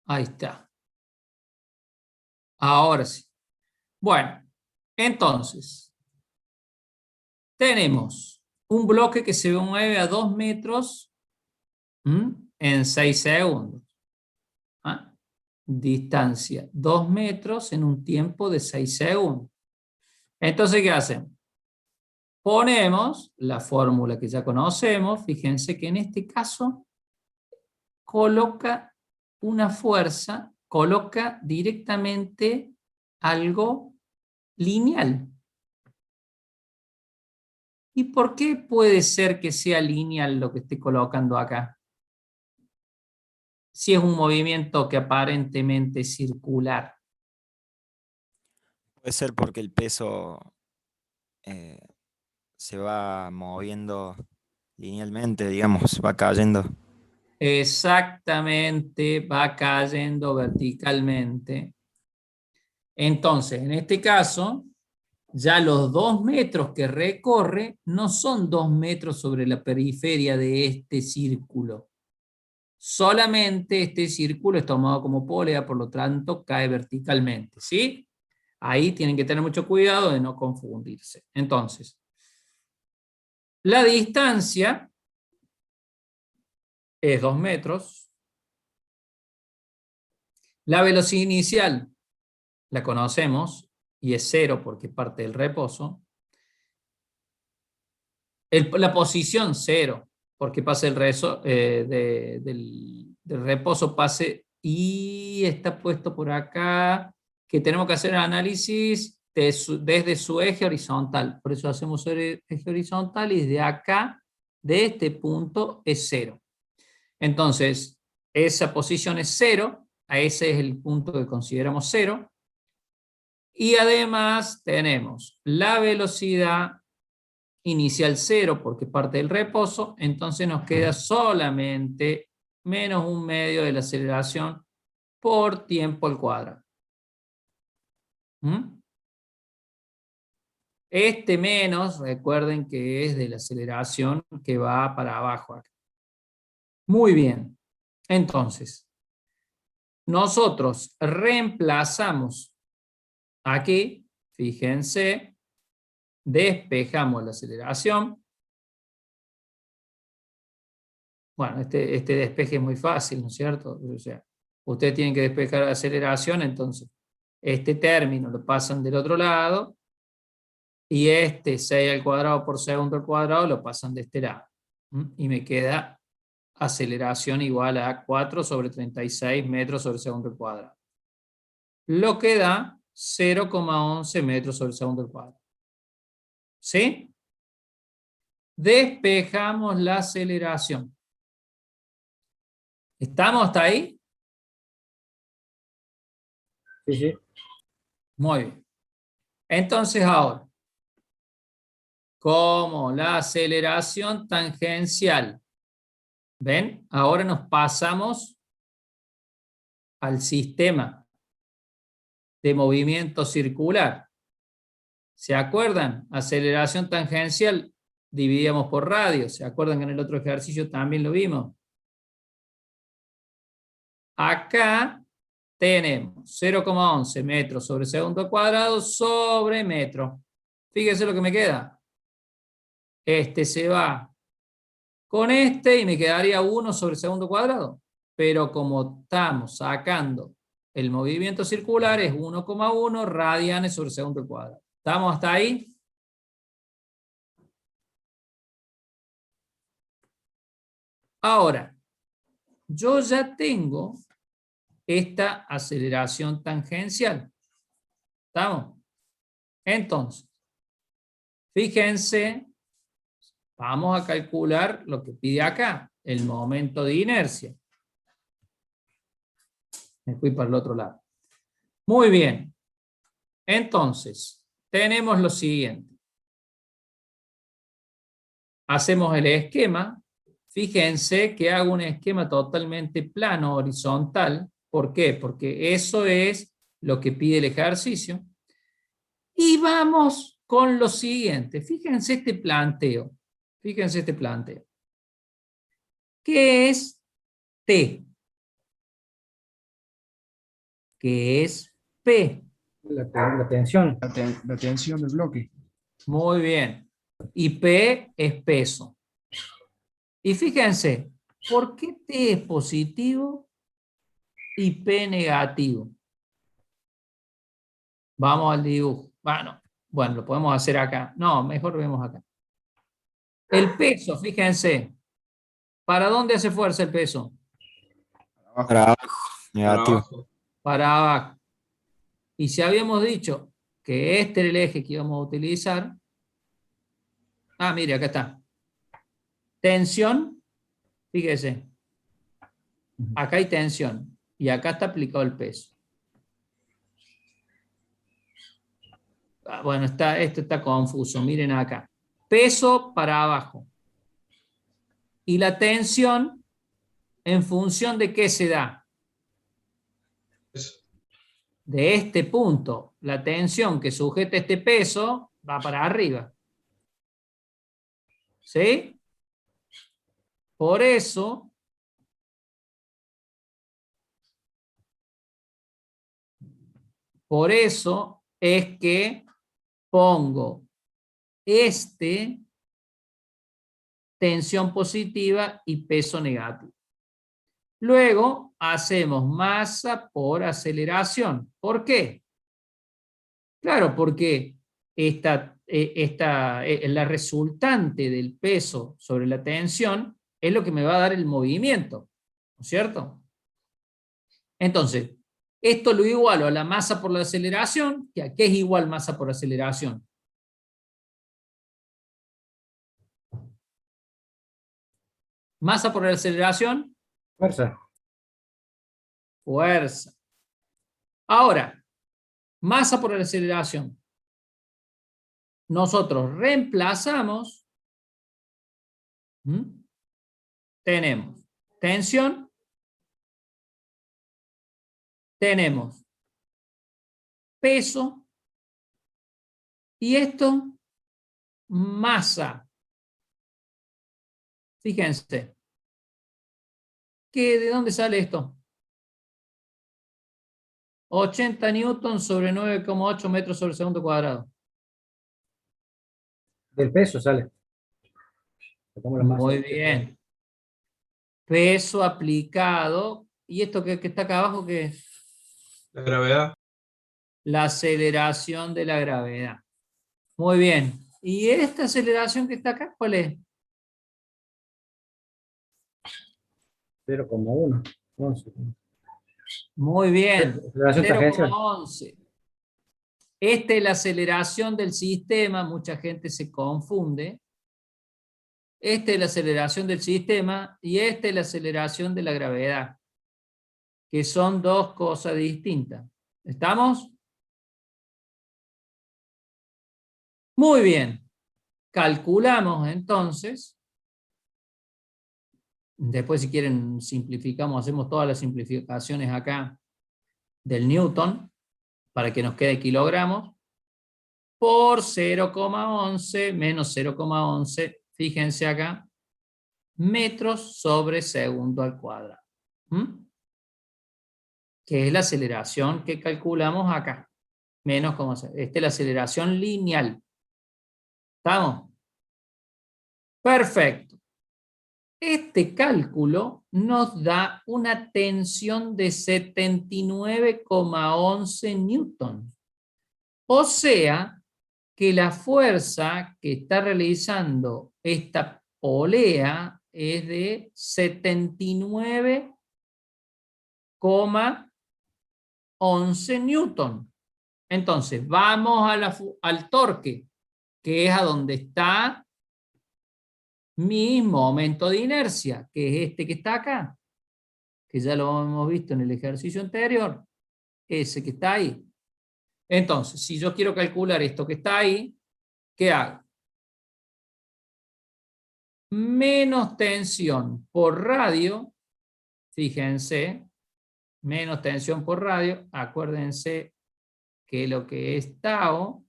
Ahí está. Ahora sí. Bueno, entonces, tenemos un bloque que se mueve a 2 metros en 6 segundos. ¿Ah? Distancia 2 metros en un tiempo de 6 segundos. Entonces, ¿qué hacemos? Ponemos la fórmula que ya conocemos. Fíjense que en este caso coloca una fuerza, coloca directamente algo lineal. ¿Y por qué puede ser que sea lineal lo que estoy colocando acá? Si es un movimiento que aparentemente es circular. Puede ser porque el peso se va moviendo linealmente, digamos, va cayendo. Exactamente, va cayendo verticalmente. Entonces, en este caso, ya los 2 metros que recorre no son 2 metros sobre la periferia de este círculo. Solamente este círculo es tomado como polea, por lo tanto cae verticalmente, ¿sí? Ahí tienen que tener mucho cuidado de no confundirse. Entonces, la distancia es 2 metros. La velocidad inicial la conocemos y es 0 porque es parte del reposo. La posición 0 porque pasa el del reposo, pase y está puesto por acá, que tenemos que hacer el análisis desde su eje horizontal. Por eso hacemos el eje horizontal y de acá, de este punto, es 0. Entonces, esa posición es 0, a ese es el punto que consideramos 0. Y además tenemos la velocidad inicial 0 porque parte del reposo, entonces nos queda solamente menos 1/2 de la aceleración por tiempo al cuadrado. Este menos, recuerden que es de la aceleración que va para abajo acá. Muy bien. Entonces, nosotros reemplazamos aquí, fíjense, despejamos la aceleración. Bueno, este despeje es muy fácil, ¿no es cierto? O sea, ustedes tienen que despejar la aceleración, entonces este término lo pasan del otro lado y este 6 al cuadrado por segundo al cuadrado lo pasan de este lado. Y me queda aceleración igual a 4 sobre 36 metros sobre segundo al cuadrado. Lo que da 0,11 metros sobre segundo al cuadrado. ¿Sí? Despejamos la aceleración. ¿Estamos hasta ahí? Sí, sí. Muy bien. Entonces ahora, como la aceleración tangencial, ¿ven? Ahora nos pasamos al sistema de movimiento circular. ¿Se acuerdan? Aceleración tangencial dividíamos por radio. ¿Se acuerdan que en el otro ejercicio también lo vimos? Acá tenemos 0,11 metros sobre segundo al cuadrado sobre metro. Fíjense lo que me queda. Este se va con este y me quedaría 1 sobre segundo cuadrado. Pero como estamos sacando el movimiento circular, es 1,1 radianes sobre segundo cuadrado. ¿Estamos hasta ahí? Ahora, yo ya tengo esta aceleración tangencial. ¿Estamos? Entonces, fíjense, vamos a calcular lo que pide acá, el momento de inercia. Me fui para el otro lado. Muy bien. Entonces, tenemos lo siguiente. Hacemos el esquema. Fíjense que hago un esquema totalmente plano, horizontal. ¿Por qué? Porque eso es lo que pide el ejercicio. Y vamos con lo siguiente. Fíjense este planteo. Fíjense este planteo. ¿Qué es T? ¿Qué es P? La tensión. La tensión del bloque. Muy bien. Y P es peso. Y fíjense, ¿por qué T es positivo y P negativo? Vamos al dibujo. Bueno, lo podemos hacer acá. No, mejor lo vemos acá. El peso, fíjense. ¿Para dónde hace fuerza el peso? Para abajo, negativo. Para abajo. Y si habíamos dicho que este era el eje que íbamos a utilizar. Ah, mire, acá está. Tensión, fíjese. Acá hay tensión. Y acá está aplicado el peso. Bueno, esto está confuso. Miren acá. Peso para abajo. Y la tensión, ¿en función de qué se da? De este punto. La tensión que sujeta este peso va para arriba. ¿Sí? Por eso es que pongo tensión positiva y peso negativo. Luego hacemos masa por aceleración. ¿Por qué? Claro, porque la resultante del peso sobre la tensión es lo que me va a dar el movimiento, ¿no es cierto? Entonces, esto lo igualo a la masa por la aceleración, que ¿a qué es igual masa por aceleración? Masa por aceleración. Fuerza. Fuerza. Ahora, masa por aceleración. Nosotros reemplazamos. Tenemos tensión. Tenemos peso. Y esto, masa. Fíjense. ¿De dónde sale esto? 80 newtons sobre 9,8 metros sobre segundo cuadrado. Del peso sale. Muy bien. Peso aplicado. ¿Y esto que está acá abajo qué es? La gravedad. La aceleración de la gravedad. Muy bien. ¿Y esta aceleración que está acá, cuál es? 0,1. 11. Muy bien. Aceleración tangencial. 0,11. Esta es la aceleración del sistema, mucha gente se confunde. Esta es la aceleración del sistema y esta es la aceleración de la gravedad, que son dos cosas distintas. ¿Estamos? Muy bien. Calculamos entonces. Después, si quieren, simplificamos, hacemos todas las simplificaciones acá del Newton para que nos quede kilogramos por 0,11 menos 0,11, fíjense acá, metros sobre segundo al cuadrado. Que es la aceleración que calculamos acá. Menos como esta es la aceleración lineal. ¿Estamos? Perfecto. Este cálculo nos da una tensión de 79,11 newton. O sea, que la fuerza que está realizando esta polea es de 79,11 newton. Entonces, vamos a al torque, que es a donde está mi momento de inercia, que es este que está acá, que ya lo hemos visto en el ejercicio anterior, ese que está ahí. Entonces, si yo quiero calcular esto que está ahí, ¿qué hago? Menos tensión por radio, fíjense, menos tensión por radio, acuérdense que lo que es tau,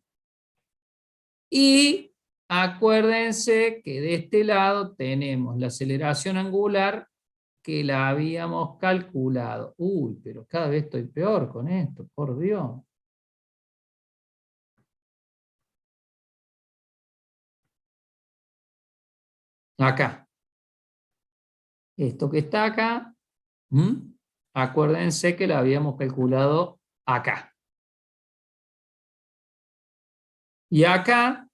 y acuérdense que de este lado tenemos la aceleración angular que la habíamos calculado. Uy, pero cada vez estoy peor con esto, por Dios. Acá. Esto que está acá, acuérdense que la habíamos calculado acá. Y acá,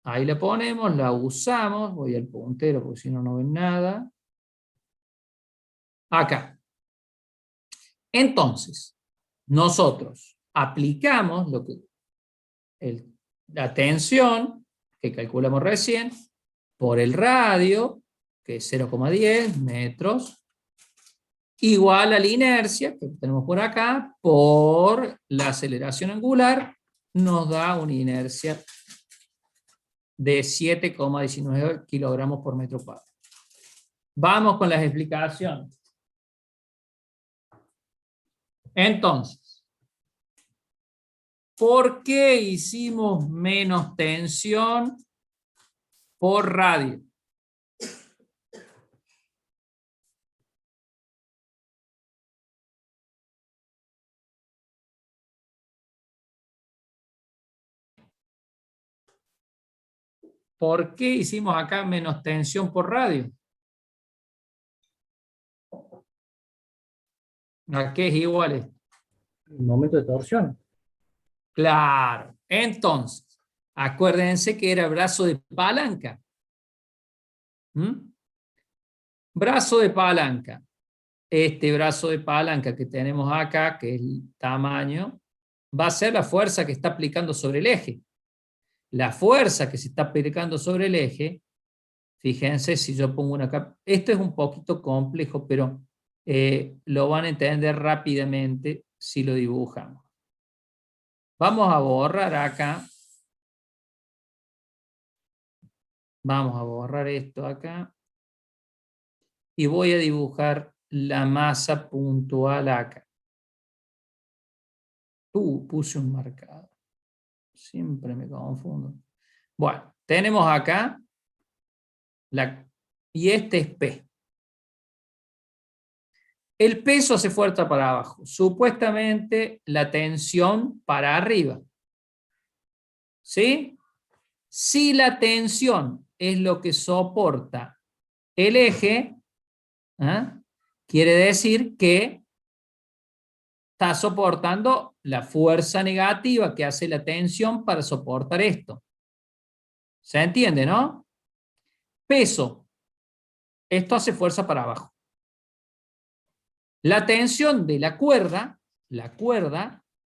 ahí le ponemos, la usamos, voy al puntero porque si no, no ven nada. Acá. Entonces, nosotros aplicamos lo que, la tensión que calculamos recién por el radio, que es 0,10 metros, igual a la inercia que tenemos por acá, por la aceleración angular, nos da una inercia de 7,19 kilogramos por metro cuadrado. Vamos con las explicaciones. Entonces, ¿por qué hicimos menos tensión por radio? ¿Por qué hicimos acá menos tensión por radio? ¿A qué es igual esto? El momento de torsión. Claro. Entonces, acuérdense que era brazo de palanca. Brazo de palanca. Este brazo de palanca que tenemos acá, que es el tamaño, va a ser la fuerza que está aplicando sobre el eje. La fuerza que se está aplicando sobre el eje, fíjense si yo pongo una capa, esto es un poquito complejo, pero lo van a entender rápidamente si lo dibujamos. Vamos a borrar acá. Vamos a borrar esto acá. Y voy a dibujar la masa puntual acá. Puse un marcador. Siempre me confundo. Bueno, tenemos acá y este es P. El peso hace fuerza para abajo. Supuestamente la tensión para arriba. ¿Sí? Si la tensión es lo que soporta el eje, quiere decir que está soportando la fuerza negativa que hace la tensión para soportar esto. ¿Se entiende, no? Peso. Esto hace fuerza para abajo. La tensión de la cuerda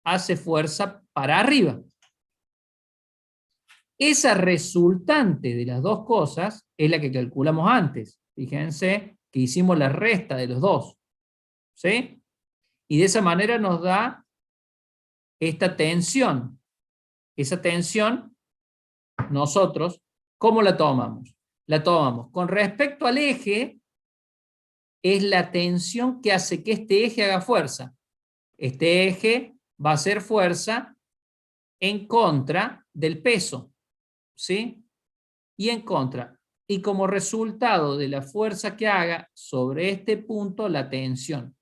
hace fuerza para arriba. Esa resultante de las dos cosas es la que calculamos antes. Fíjense que hicimos la resta de los dos. ¿Sí? Y de esa manera nos da esta tensión. Esa tensión, nosotros, ¿cómo la tomamos? La tomamos con respecto al eje, es la tensión que hace que este eje haga fuerza. Este eje va a hacer fuerza en contra del peso, ¿sí? Y en contra. Y como resultado de la fuerza que haga sobre este punto, la tensión.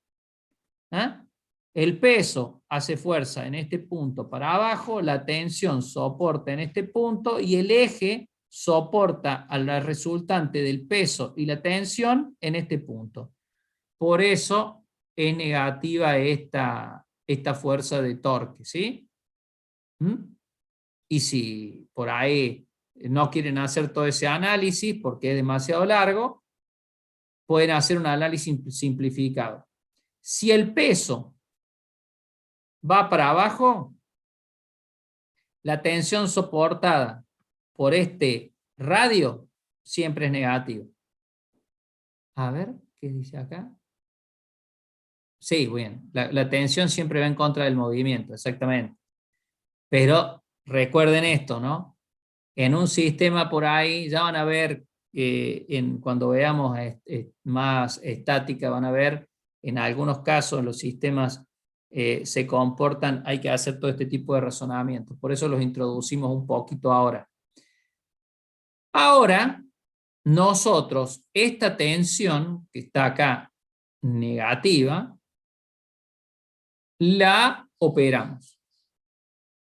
¿Ah? El peso hace fuerza en este punto para abajo, la tensión soporta en este punto y el eje soporta a la resultante del peso y la tensión en este punto. Por eso es negativa esta fuerza de torque, ¿sí? Y si por ahí no quieren hacer todo ese análisis porque es demasiado largo, pueden hacer un análisis simplificado. Si el peso va para abajo, la tensión soportada por este radio siempre es negativa. A ver, ¿qué dice acá? Sí, bien. La tensión siempre va en contra del movimiento, exactamente. Pero recuerden esto, ¿no? En un sistema por ahí, ya van a ver, cuando veamos más estática, van a ver, en algunos casos los sistemas se comportan, hay que hacer todo este tipo de razonamientos. Por eso los introducimos un poquito ahora. Ahora, nosotros, esta tensión que está acá negativa, la operamos.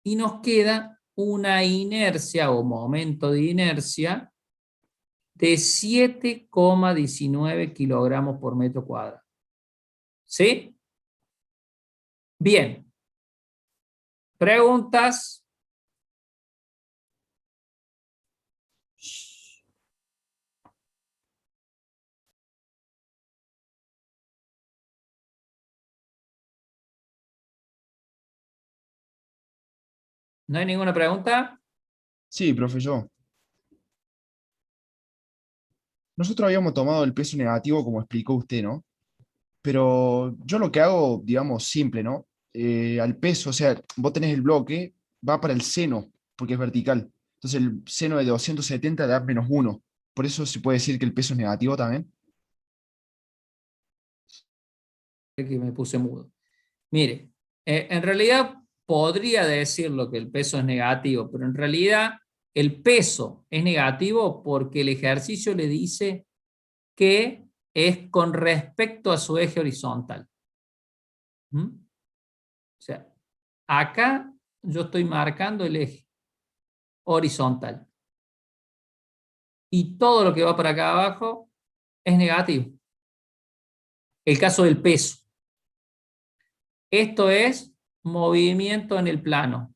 Y nos queda una inercia o momento de inercia de 7,19 kilogramos por metro cuadrado. ¿Sí? Bien. ¿Preguntas? ¿No hay ninguna pregunta? Sí, profe, nosotros habíamos tomado el peso negativo como explicó usted, ¿no? Pero yo lo que hago, digamos, simple, ¿no? Al peso, o sea, vos tenés el bloque, va para el seno, porque es vertical. Entonces el seno de 270 da -1. Por eso se puede decir que el peso es negativo también. Que me puse mudo. Mire, en realidad podría decirlo que el peso es negativo, pero en realidad el peso es negativo porque el ejercicio le dice que es con respecto a su eje horizontal. O sea, acá yo estoy marcando el eje horizontal. Y todo lo que va para acá abajo es negativo. El caso del peso. Esto es movimiento en el plano,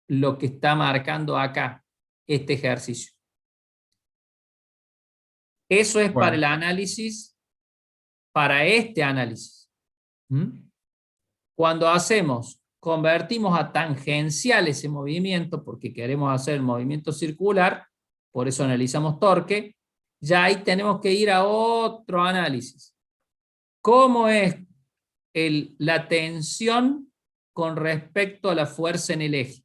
lo que está marcando acá este ejercicio. Eso es para el análisis, para este análisis. Cuando convertimos a tangencial ese movimiento, porque queremos hacer el movimiento circular, por eso analizamos torque, ya ahí tenemos que ir a otro análisis. ¿Cómo es la tensión con respecto a la fuerza en el eje?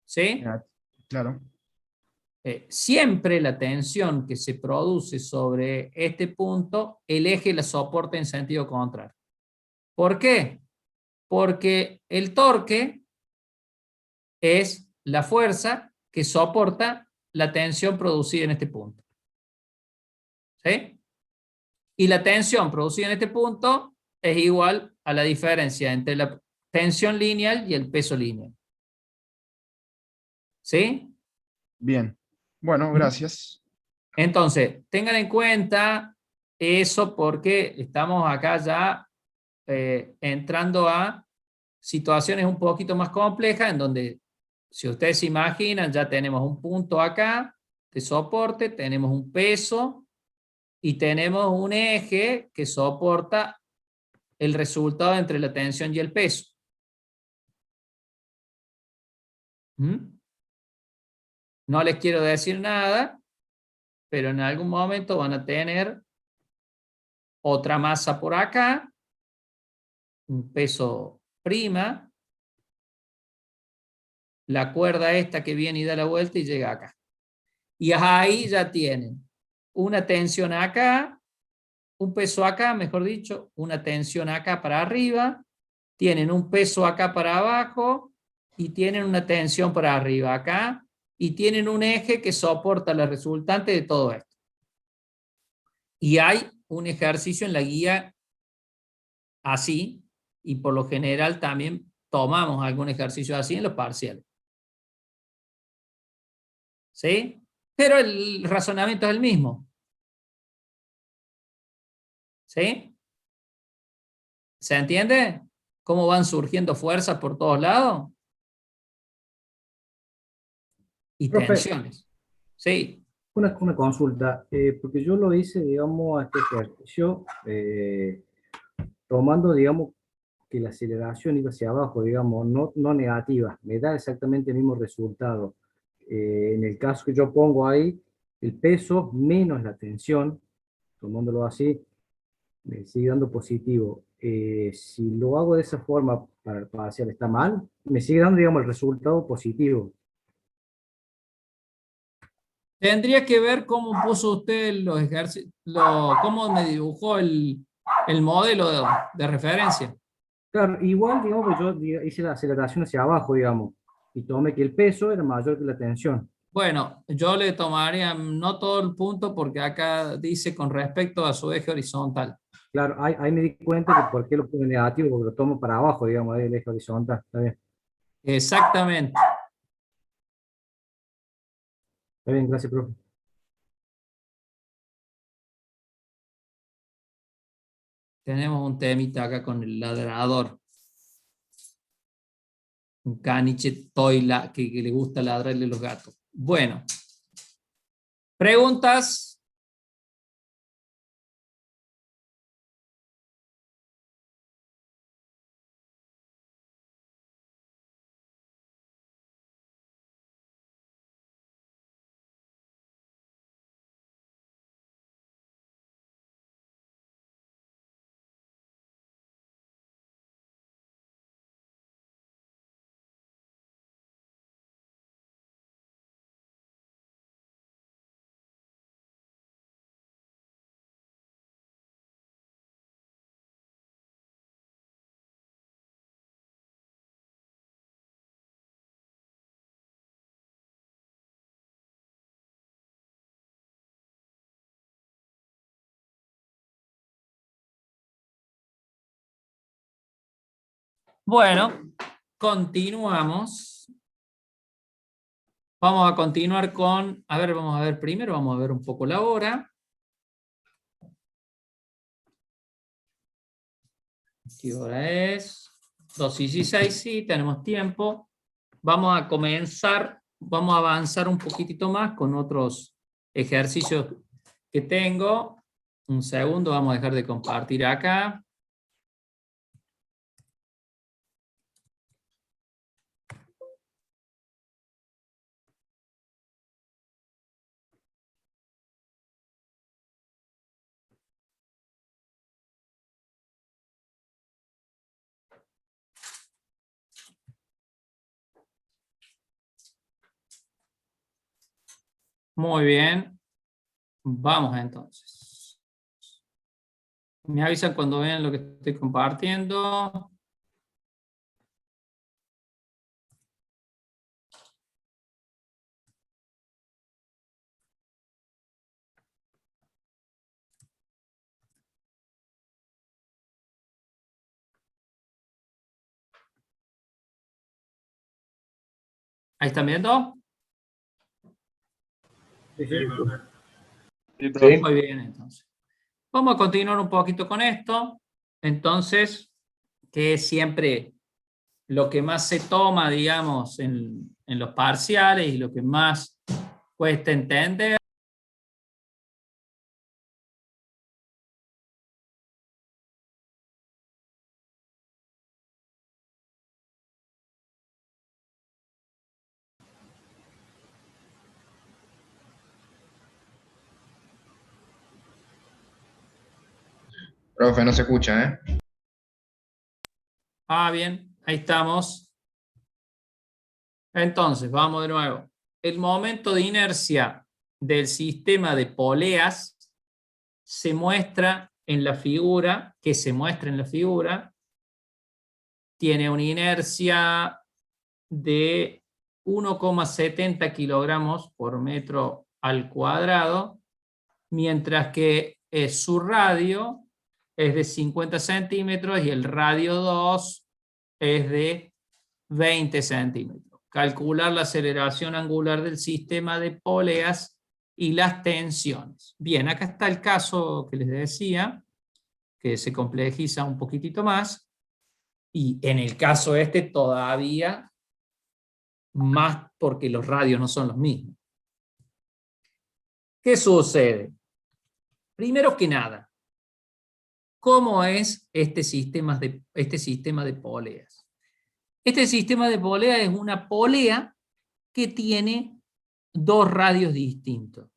¿Sí? Claro. Siempre la tensión que se produce sobre este punto, el eje la soporta en sentido contrario. ¿Por qué? Porque el torque es la fuerza que soporta la tensión producida en este punto. ¿Sí? Y la tensión producida en este punto es igual a la diferencia entre la tensión lineal y el peso lineal. ¿Sí? Bien. Bueno, gracias. Entonces, tengan en cuenta eso porque estamos acá ya entrando a situaciones un poquito más complejas en donde, si ustedes se imaginan, ya tenemos un punto acá de soporte, tenemos un peso y tenemos un eje que soporta el resultado entre la tensión y el peso. ¿Mm? No les quiero decir nada, pero en algún momento van a tener otra masa por acá, un peso prima, la cuerda esta que viene y da la vuelta y llega acá. Y ahí ya tienen una tensión acá, un peso acá, mejor dicho, una tensión acá para arriba, tienen un peso acá para abajo y tienen una tensión para arriba acá y tienen un eje que soporta la resultante de todo esto. Y hay un ejercicio en la guía así, y por lo general también tomamos algún ejercicio así en los parciales. ¿Sí? Pero el razonamiento es el mismo. ¿Sí? ¿Se entiende? ¿Cómo van surgiendo fuerzas por todos lados? Y Profe, tensiones. Sí. una consulta, porque yo lo hice, digamos, a este ejercicio, tomando, digamos, que la aceleración iba hacia abajo, digamos, no negativa, me da exactamente el mismo resultado. En el caso que yo pongo ahí, el peso menos la tensión, tomándolo así, me sigue dando positivo. Si lo hago de esa forma para el parcial, ¿está mal? Me sigue dando, digamos, el resultado positivo. Tendría que ver cómo puso usted los ejercicios, cómo me dibujó el modelo de referencia. Claro, igual, digamos, que yo hice la aceleración hacia abajo, digamos, y tomé que el peso era mayor que la tensión. Bueno, yo le tomaría no todo el punto porque acá dice con respecto a su eje horizontal. Claro, ahí me di cuenta que por qué lo puse negativo, porque lo tomo para abajo, digamos, del eje horizontal. Está bien, Exactamente. gracias, profe. Tenemos un temita acá con el ladrador. Un caniche toila que le gusta ladrarle los gatos. Bueno. ¿Preguntas? Bueno, continuamos. Vamos a continuar con, a ver, vamos a ver primero, vamos a ver un poco la hora. ¿Qué hora es? 2:16, sí, tenemos tiempo. Vamos a comenzar, vamos a avanzar un poquitito más con otros ejercicios que tengo. Un segundo, vamos a dejar de compartir acá. Muy bien. Vamos entonces. Me avisan cuando vean lo que estoy compartiendo. ¿Ahí están viendo? Sí, sí. Sí. Muy bien, entonces. Vamos a continuar un poquito con esto. Entonces, que es siempre lo que más se toma, digamos, en los parciales y lo que más cuesta entender. Profe, no se escucha, ¿eh? Ah, bien, ahí estamos. Entonces, vamos de nuevo. El momento de inercia del sistema de poleas se muestra en la figura, tiene una inercia de 1,70 kilogramos por metro al cuadrado, mientras que su radio es de 50 centímetros y el radio 2 es de 20 centímetros. Calcular la aceleración angular del sistema de poleas y las tensiones. Bien, acá está el caso que les decía, que se complejiza un poquitito más, y en el caso este todavía más porque los radios no son los mismos. ¿Qué sucede? Primero que nada, ¿cómo es este sistema de poleas? Este sistema de polea es una polea que tiene dos radios distintos.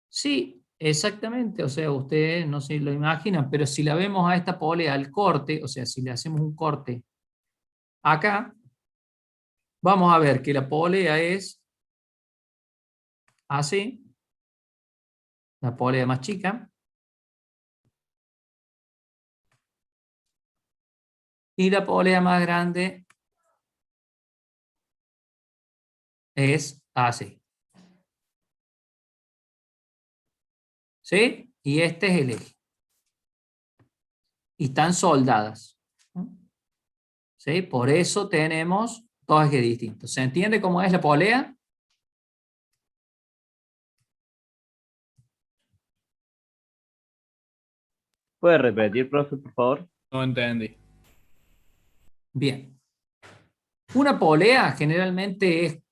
Sí, exactamente, o sea, ustedes no se lo imaginan, pero si la vemos a esta polea al corte, o sea, si le hacemos un corte acá, vamos a ver que la polea es así, la polea más chica, y la polea más grande es así. ¿Sí? Y este es el eje. Y están soldadas. ¿Sí? Por eso tenemos dos ejes distintos. ¿Se entiende cómo es la polea? ¿Puede repetir, profe, por favor? No entendí. Bien. Una polea generalmente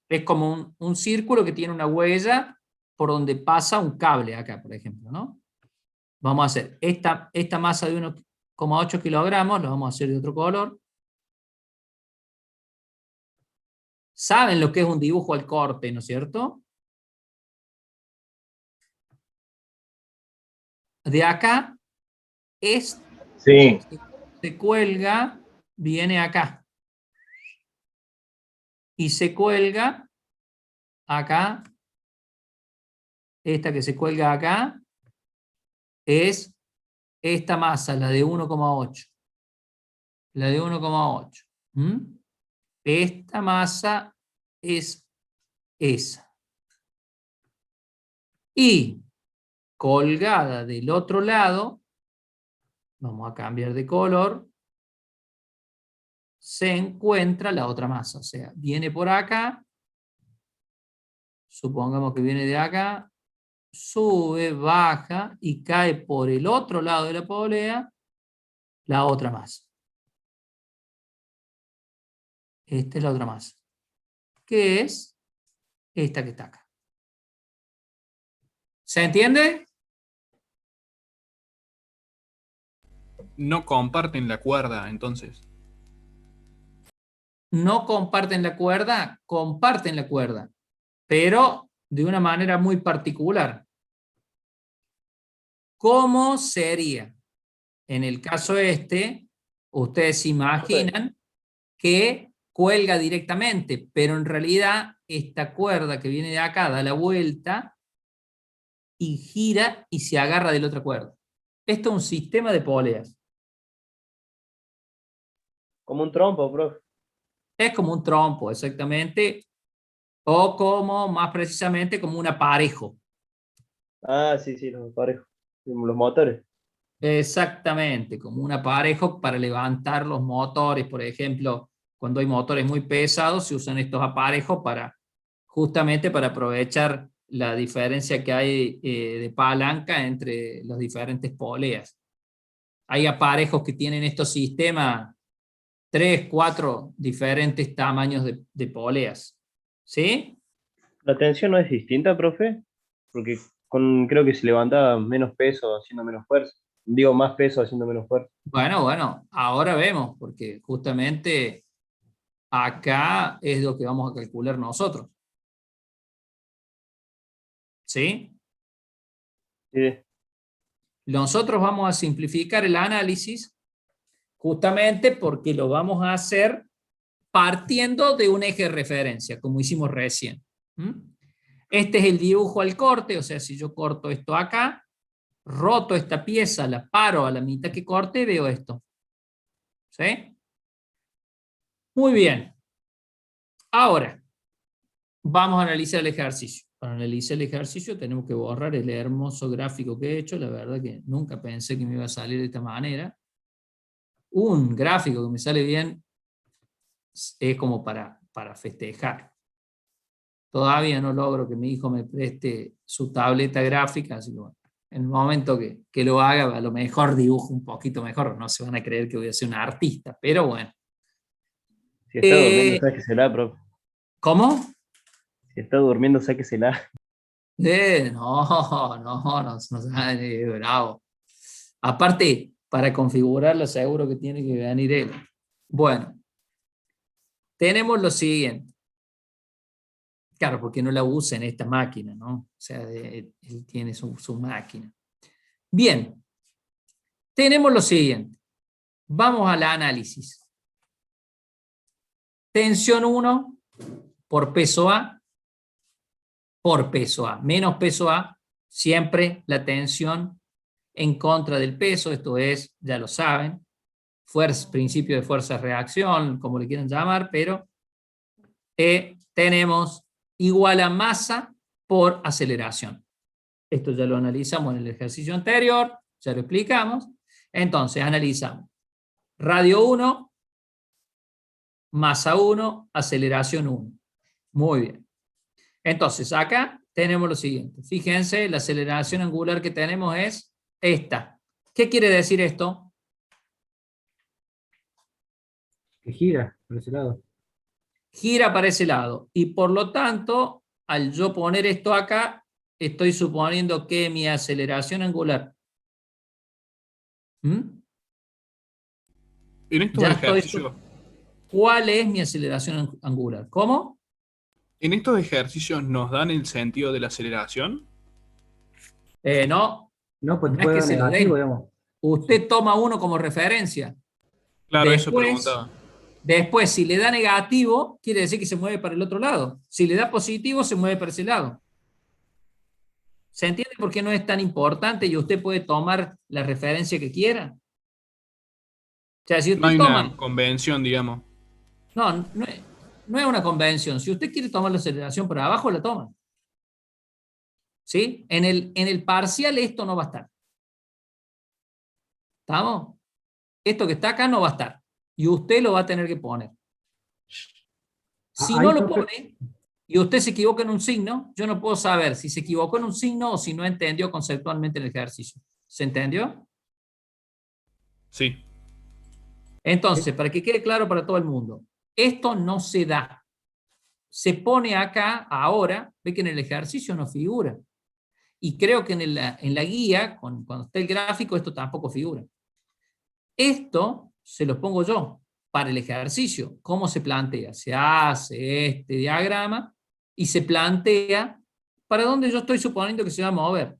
es como un círculo que tiene una huella por donde pasa un cable acá, por ejemplo, ¿no? Vamos a hacer esta masa de 1,8 kilogramos, lo vamos a hacer de otro color. ¿Saben lo que es un dibujo al corte, no es cierto? De acá, Sí, se cuelga, viene acá. Y se cuelga acá. Esta que se cuelga acá es esta masa, la de 1,8. La de 1,8. Esta masa es esa. Y colgada del otro lado, vamos a cambiar de color, se encuentra la otra masa. O sea, viene por acá, supongamos que viene de acá, sube, baja y cae por el otro lado de la polea la otra masa. Esta es la otra masa, que es esta que está acá. ¿Se entiende? No comparten la cuerda, entonces. No comparten la cuerda, pero de una manera muy particular. ¿Cómo sería? En el caso este, ustedes se imaginan que cuelga directamente, pero en realidad esta cuerda que viene de acá da la vuelta y gira y se agarra de la otra cuerda. Esto es un sistema de poleas. Como un trompo, profe. Es como un trompo, exactamente, o como, más precisamente, como un aparejo. Ah, sí, sí, los parejos. Los motores. Exactamente, como un aparejo para levantar los motores. Por ejemplo, cuando hay motores muy pesados, se usan estos aparejos justamente para aprovechar la diferencia que hay de palanca entre las diferentes poleas. Hay aparejos que tienen estos sistemas 3, 4 diferentes tamaños de poleas. ¿Sí? ¿La tensión no es distinta, profe? Porque creo que se levanta menos peso haciendo menos fuerza. Digo, más peso haciendo menos fuerza. Bueno, ahora vemos, porque justamente acá es lo que vamos a calcular nosotros. ¿Sí? Sí. Nosotros vamos a simplificar el análisis justamente porque lo vamos a hacer partiendo de un eje de referencia, como hicimos recién. Este es el dibujo al corte, o sea, si yo corto esto acá, roto esta pieza, la paro a la mitad que corte, veo esto. ¿Sí? Muy bien. Ahora, vamos a analizar el ejercicio. Para analizar el ejercicio tenemos que borrar el hermoso gráfico que he hecho. La verdad que nunca pensé que me iba a salir de esta manera. Un gráfico que me sale bien es como para festejar. Todavía no logro que mi hijo me preste su tableta gráfica, así que bueno, en el momento que lo haga, a lo mejor dibujo un poquito mejor, no se van a creer que voy a ser un artista, pero bueno. Si está durmiendo, sáquesela, profe. ¿Cómo? Si está durmiendo, sáquesela. No bravo. Aparte, para configurarlo seguro que tiene que venir él. Bueno, tenemos lo siguiente. Claro, porque no la usa en esta máquina, ¿no? O sea, él tiene su máquina. Bien, tenemos lo siguiente. Vamos al análisis. Tensión 1 por peso A, menos peso A, siempre la tensión en contra del peso, esto es, ya lo saben, principio de fuerza-reacción, como le quieran llamar, pero tenemos igual a masa por aceleración. Esto ya lo analizamos en el ejercicio anterior, ya lo explicamos. Entonces, analizamos radio 1, masa 1, aceleración 1. Muy bien. Entonces, acá tenemos lo siguiente. Fíjense, la aceleración angular que tenemos es esta. ¿Qué quiere decir esto? Que gira por ese lado. Gira para ese lado. Y por lo tanto, al yo poner esto acá, estoy suponiendo que mi aceleración angular. En estos Ya ejercicios. ¿Cuál es mi aceleración angular? ¿Cómo? ¿En estos ejercicios nos dan el sentido de la aceleración? No. No, pues No es puede que dar se lo negativo, den. digamos. Usted toma uno como referencia. Claro, eso preguntaba. Después, si le da negativo, quiere decir que se mueve para el otro lado. Si le da positivo, se mueve para ese lado. ¿Se entiende por qué no es tan importante y usted puede tomar la referencia que quiera? O sea, si No usted hay toma... una convención, digamos. No es una convención. Si usted quiere tomar la aceleración para abajo, la toma. ¿Sí? En el parcial esto no va a estar. ¿Estamos? Esto que está acá no va a estar. Y usted lo va a tener que poner. Si Ahí, no lo profe, pone y usted se equivoca en un signo, yo no puedo saber si se equivocó en un signo o si no entendió conceptualmente el ejercicio. ¿Se entendió? Sí. Entonces, para que quede claro para todo el mundo, esto no se da. Se pone acá, ahora, ve que en el ejercicio no figura. Y creo que en la guía, cuando está el gráfico, esto tampoco figura. Esto se lo pongo yo para el ejercicio. ¿Cómo se plantea? Se hace este diagrama y se plantea para dónde yo estoy suponiendo que se va a mover.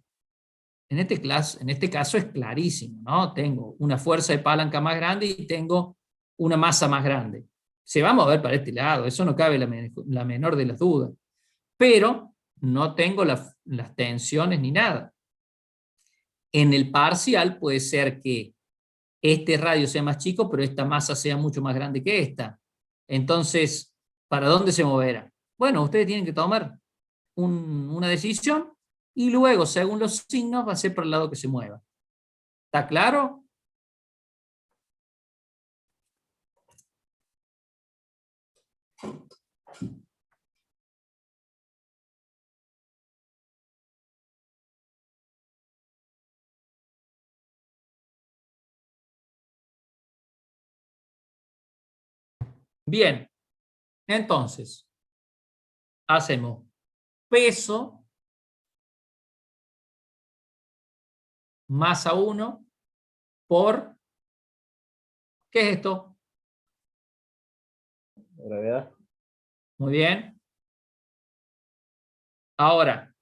En este caso es clarísimo, ¿no? Tengo una fuerza de palanca más grande y tengo una masa más grande. Se va a mover para este lado, eso no cabe la menor de las dudas. Pero no tengo las tensiones ni nada. En el parcial puede ser que este radio sea más chico, pero esta masa sea mucho más grande que esta. Entonces, ¿para dónde se moverá? Bueno, ustedes tienen que tomar una decisión y luego, según los signos, va a ser por el lado que se mueva. ¿Está claro? Bien, entonces, hacemos peso masa 1 por, ¿qué es esto? Gravedad. Muy bien. Ahora,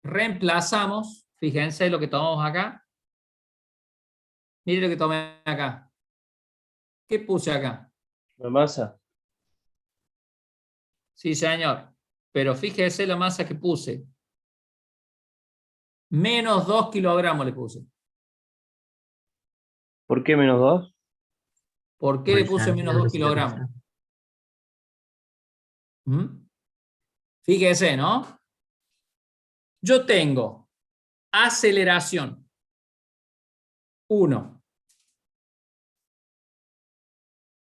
reemplazamos, fíjense lo que tomamos acá. Miren lo que tomé acá. ¿Qué puse acá? La masa. Sí, señor. Pero fíjese la masa que puse. Menos 2 kilogramos le puse. ¿Por qué menos 2? ¿Por qué Por le el puse sentido menos de la 2 kilogramos? aceleración. ¿Mm? Fíjese, ¿no? Yo tengo aceleración 1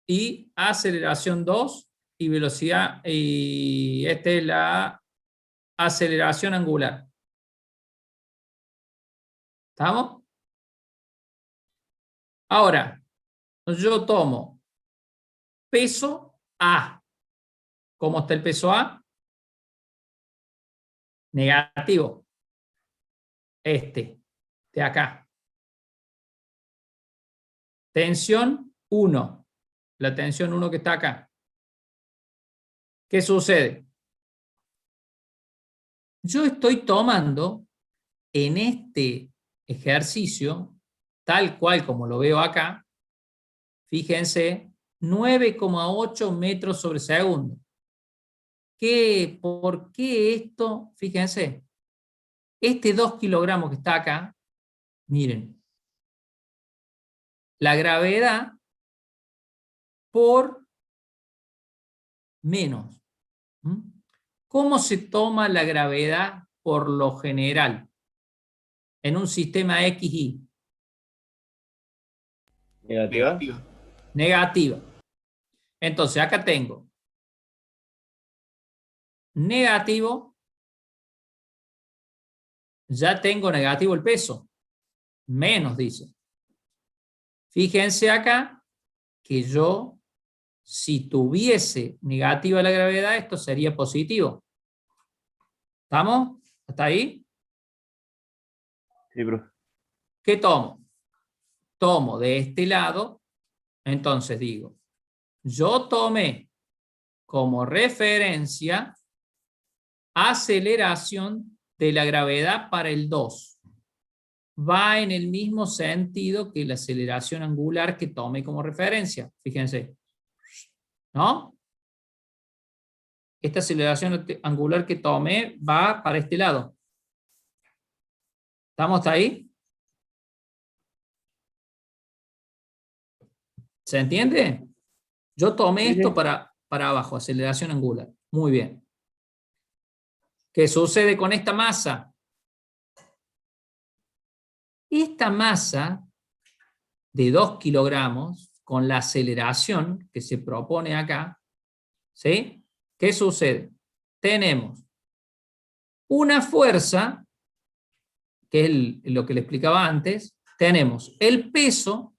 y aceleración 2 y velocidad, y esta es la aceleración angular. ¿Estamos? Ahora, yo tomo peso A. ¿Cómo está el peso A? Negativo. De acá. Tensión 1. La tensión 1 que está acá. ¿Qué sucede? Yo estoy tomando en este ejercicio, tal cual como lo veo acá, fíjense, 9,8 metros sobre segundo. ¿Por qué esto? Fíjense, este 2 kilogramos que está acá, miren, la gravedad por menos. ¿Cómo se toma la gravedad por lo general en un sistema XY? Negativa. Negativa. Negativa. Entonces acá tengo negativo, ya tengo negativo el peso, menos dice. Fíjense acá que yo, si tuviese negativa la gravedad, esto sería positivo. ¿Estamos? ¿Hasta ahí? Sí, profe. ¿Qué tomo? Tomo de este lado, entonces digo, yo tomé como referencia aceleración de la gravedad para el 2. Va en el mismo sentido que la aceleración angular que tomé como referencia. Fíjense. ¿No? Esta aceleración angular que tomé va para este lado. ¿Estamos hasta ahí? ¿Se entiende? Yo tomé esto para abajo, aceleración angular. Muy bien. ¿Qué sucede con esta masa? Esta masa de 2 kilogramos, con la aceleración que se propone acá, ¿sí? ¿Qué sucede? Tenemos una fuerza, que es lo que le explicaba antes, tenemos el peso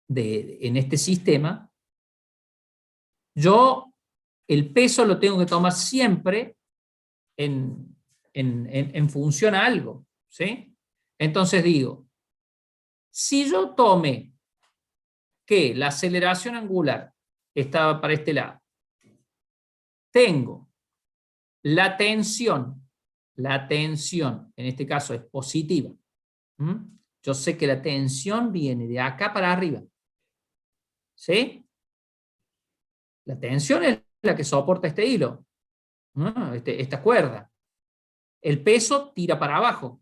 en este sistema. Yo el peso lo tengo que tomar siempre en función a algo, ¿sí? Entonces digo, si yo tomé que la aceleración angular estaba para este lado, tengo la tensión, en este caso es positiva. Yo sé que la tensión viene de acá para arriba. ¿Sí? La tensión es la que soporta este hilo, ¿no? Esta cuerda. El peso tira para abajo.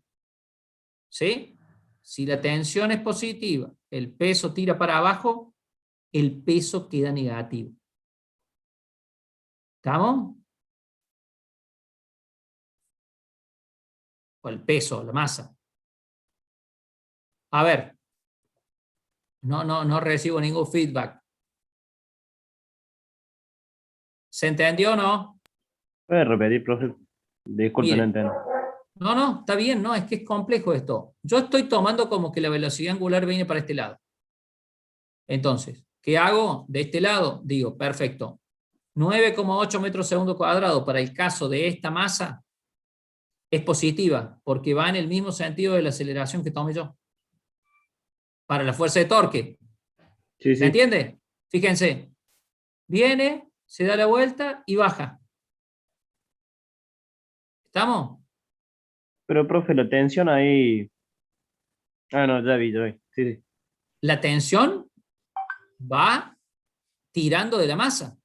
¿Sí? Si la tensión es positiva, el peso tira para abajo, el peso queda negativo. ¿Estamos? O el peso, la masa. A ver. No recibo ningún feedback. ¿Se entendió o no? ¿Puede repetir, profe? Disculpe, no Bien. entiendo. No, está bien, no, es que es complejo esto. Yo estoy tomando como que la velocidad angular viene para este lado. Entonces, ¿qué hago? De este lado, digo, perfecto. 9,8 metros segundo cuadrado para el caso de esta masa es positiva, porque va en el mismo sentido de la aceleración que tomé yo. Para la fuerza de torque. Sí, ¿Se entiende? Fíjense. Viene, se da la vuelta y baja. ¿Estamos? Pero, profe, la tensión ahí. Ah, no, ya vi, ya vi. Sí, sí. La tensión va tirando de la masa.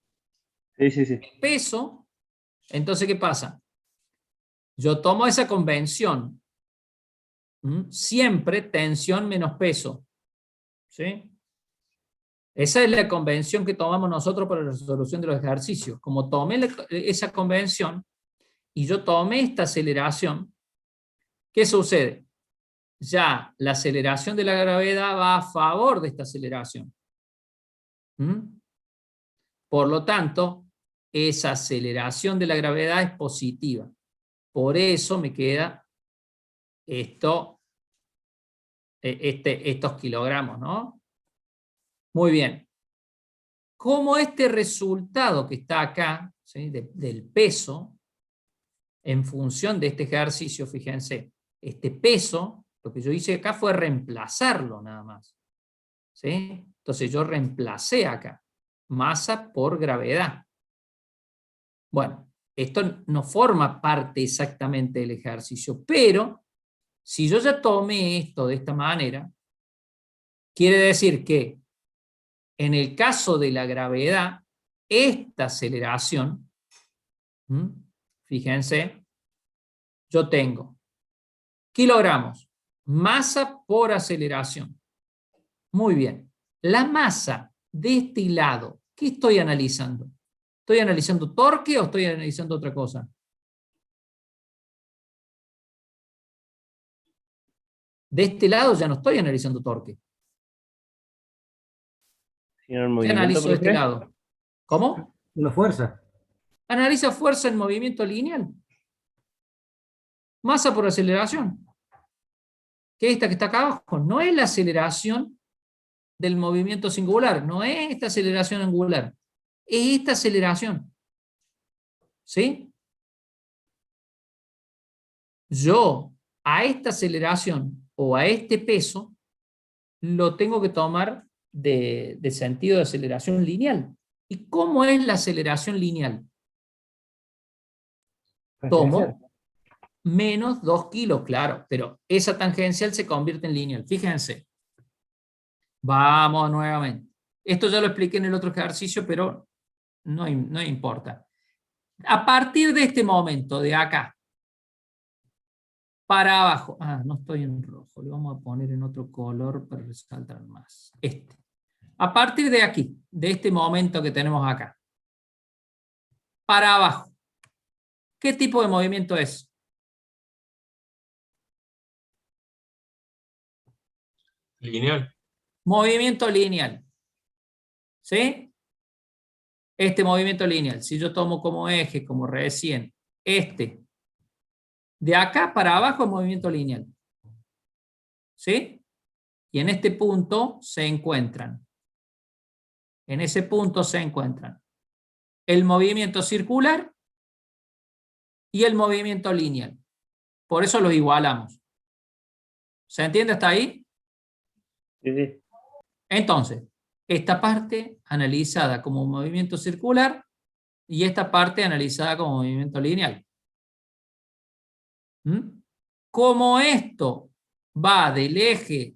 Sí, sí, sí. El peso, entonces, ¿qué pasa? Yo tomo esa convención. Siempre tensión menos peso. ¿Sí? Esa es la convención que tomamos nosotros para la resolución de los ejercicios. Como tomé esa convención y yo tomé esta aceleración, ¿qué sucede? Ya la aceleración de la gravedad va a favor de esta aceleración. Por lo tanto, esa aceleración de la gravedad es positiva. Por eso me queda estos kilogramos, ¿no? Muy bien. Como este resultado que está acá, ¿sí? del peso, en función de este ejercicio, fíjense, este peso, lo que yo hice acá fue reemplazarlo nada más. ¿Sí? Entonces yo reemplacé acá masa por gravedad. Bueno, esto no forma parte exactamente del ejercicio, pero si yo ya tomé esto de esta manera, quiere decir que en el caso de la gravedad, esta aceleración, fíjense, yo tengo kilogramos, masa por aceleración. Muy bien. La masa de este lado, ¿qué estoy analizando? ¿Estoy analizando torque o estoy analizando otra cosa? De este lado ya no estoy analizando torque. ¿Tiene un ¿Qué movimiento, analizo de este profe? lado? ¿Cómo? Una fuerza. Analiza fuerza en movimiento lineal. Masa por aceleración. Que esta que está acá abajo no es la aceleración del movimiento singular, no es esta aceleración angular, es esta aceleración. ¿Sí? Yo a esta aceleración o a este peso lo tengo que tomar de sentido de aceleración lineal. ¿Y cómo es la aceleración lineal? Tomo menos 2 kilos, claro, pero esa tangencial se convierte en lineal. Fíjense. Vamos nuevamente. Esto ya lo expliqué en el otro ejercicio, pero no importa. A partir de este momento, de acá, para abajo. No estoy en rojo, le vamos a poner en otro color para resaltar más. A partir de aquí, de este momento que tenemos acá, para abajo, ¿qué tipo de movimiento es? Lineal. Movimiento lineal. ¿Sí? Este movimiento lineal, si yo tomo como eje, como recién, de acá para abajo es movimiento lineal. ¿Sí? Y en este punto se encuentran. En ese punto se encuentran el movimiento circular y el movimiento lineal. Por eso los igualamos. ¿Se entiende hasta ahí? Sí, sí. Entonces, esta parte analizada como movimiento circular y esta parte analizada como movimiento lineal. Como esto va del eje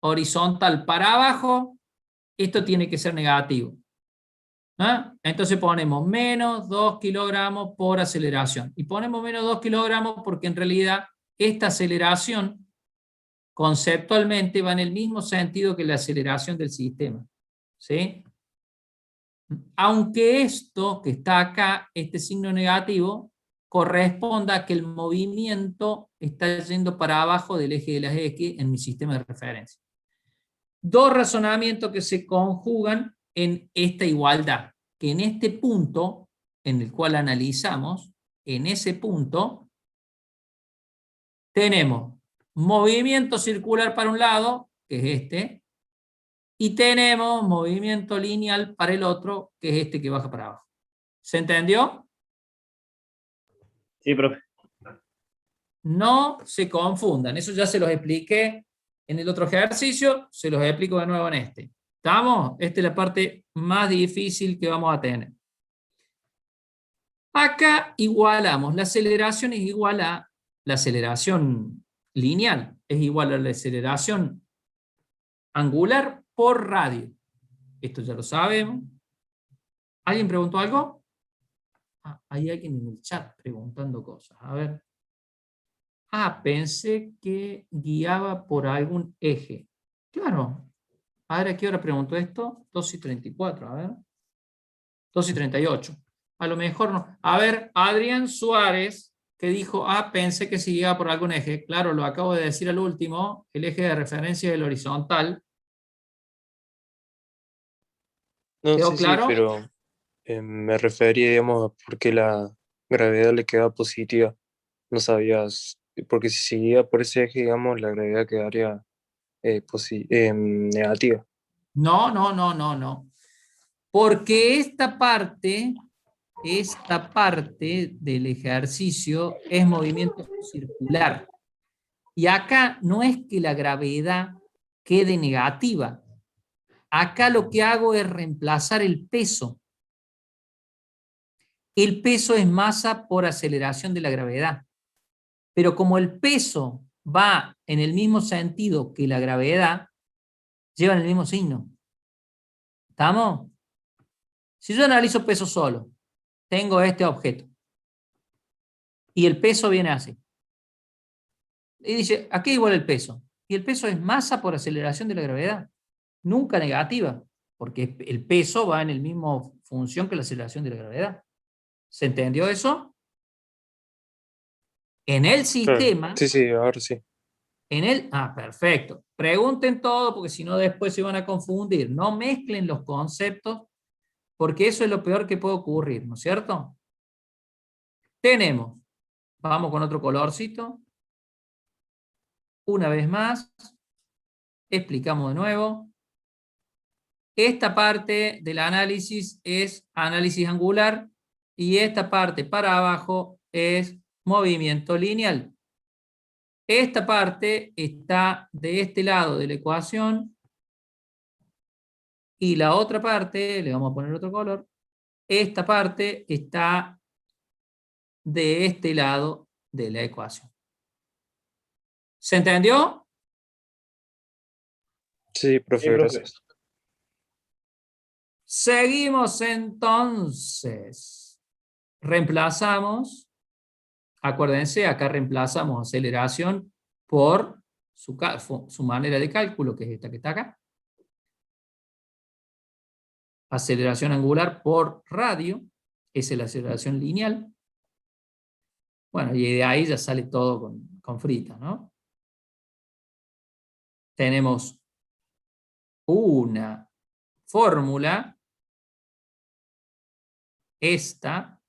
horizontal para abajo, esto tiene que ser negativo. Entonces ponemos menos 2 kilogramos por aceleración. Y ponemos menos 2 kilogramos porque en realidad esta aceleración conceptualmente va en el mismo sentido que la aceleración del sistema. ¿Sí? Aunque esto que está acá, este signo negativo, corresponda a que el movimiento está yendo para abajo del eje de las X en mi sistema de referencia. Dos razonamientos que se conjugan en esta igualdad, que en este punto, en el cual analizamos, en ese punto, tenemos movimiento circular para un lado, que es este, y tenemos movimiento lineal para el otro, que es este que baja para abajo. ¿Se entendió? Sí, profe. No se confundan, eso ya se los expliqué en el otro ejercicio, se los explico de nuevo en este. ¿Estamos? Esta es la parte más difícil que vamos a tener. Acá igualamos, la aceleración es igual a la aceleración lineal es igual a la aceleración angular por radio. Esto ya lo sabemos. ¿Alguien preguntó algo? Ah, hay alguien en el chat preguntando cosas. A ver. Ah, pensé que guiaba por algún eje. Claro. A ver, ¿a qué hora preguntó esto? 2:34, a ver. 2:38. A lo mejor no. A ver, Adrián Suárez, que dijo, ah, pensé que se guiaba por algún eje. Claro, lo acabo de decir al último, el eje de referencia del horizontal. No, ¿Quedó sí, sí, claro? pero me refería, digamos, a por qué la gravedad le queda positiva. No sabías, porque si seguía por ese eje, digamos, la gravedad quedaría negativa. No, no, no, no, no. Porque esta parte del ejercicio es movimiento circular. Y acá no es que la gravedad quede negativa. Acá lo que hago es reemplazar el peso. El peso es masa por aceleración de la gravedad. Pero como el peso va en el mismo sentido que la gravedad, llevan el mismo signo. ¿Estamos? Si yo analizo peso solo, tengo este objeto. Y el peso viene así. Y dice, ¿a qué igual el peso? Y el peso es masa por aceleración de la gravedad. Nunca negativa, porque el peso va en el mismo función que la aceleración de la gravedad. ¿Se entendió eso? En el Claro. sistema, Sí, sí, ahora sí. perfecto. Pregunten todo, porque si no después se van a confundir. No mezclen los conceptos, porque eso es lo peor que puede ocurrir, ¿no es cierto? Tenemos, vamos con otro colorcito. Una vez más, explicamos de nuevo. Esta parte del análisis es análisis angular y esta parte para abajo es movimiento lineal. Esta parte está de este lado de la ecuación y la otra parte, le vamos a poner otro color, esta parte está de este lado de la ecuación. ¿Se entendió? Sí, profe, gracias. Seguimos entonces. Reemplazamos, acuérdense, acá reemplazamos aceleración por su manera de cálculo, que es esta que está acá. Aceleración angular por radio, esa es la aceleración lineal. Bueno, y de ahí ya sale todo con frita, ¿no? Tenemos una fórmula, esta,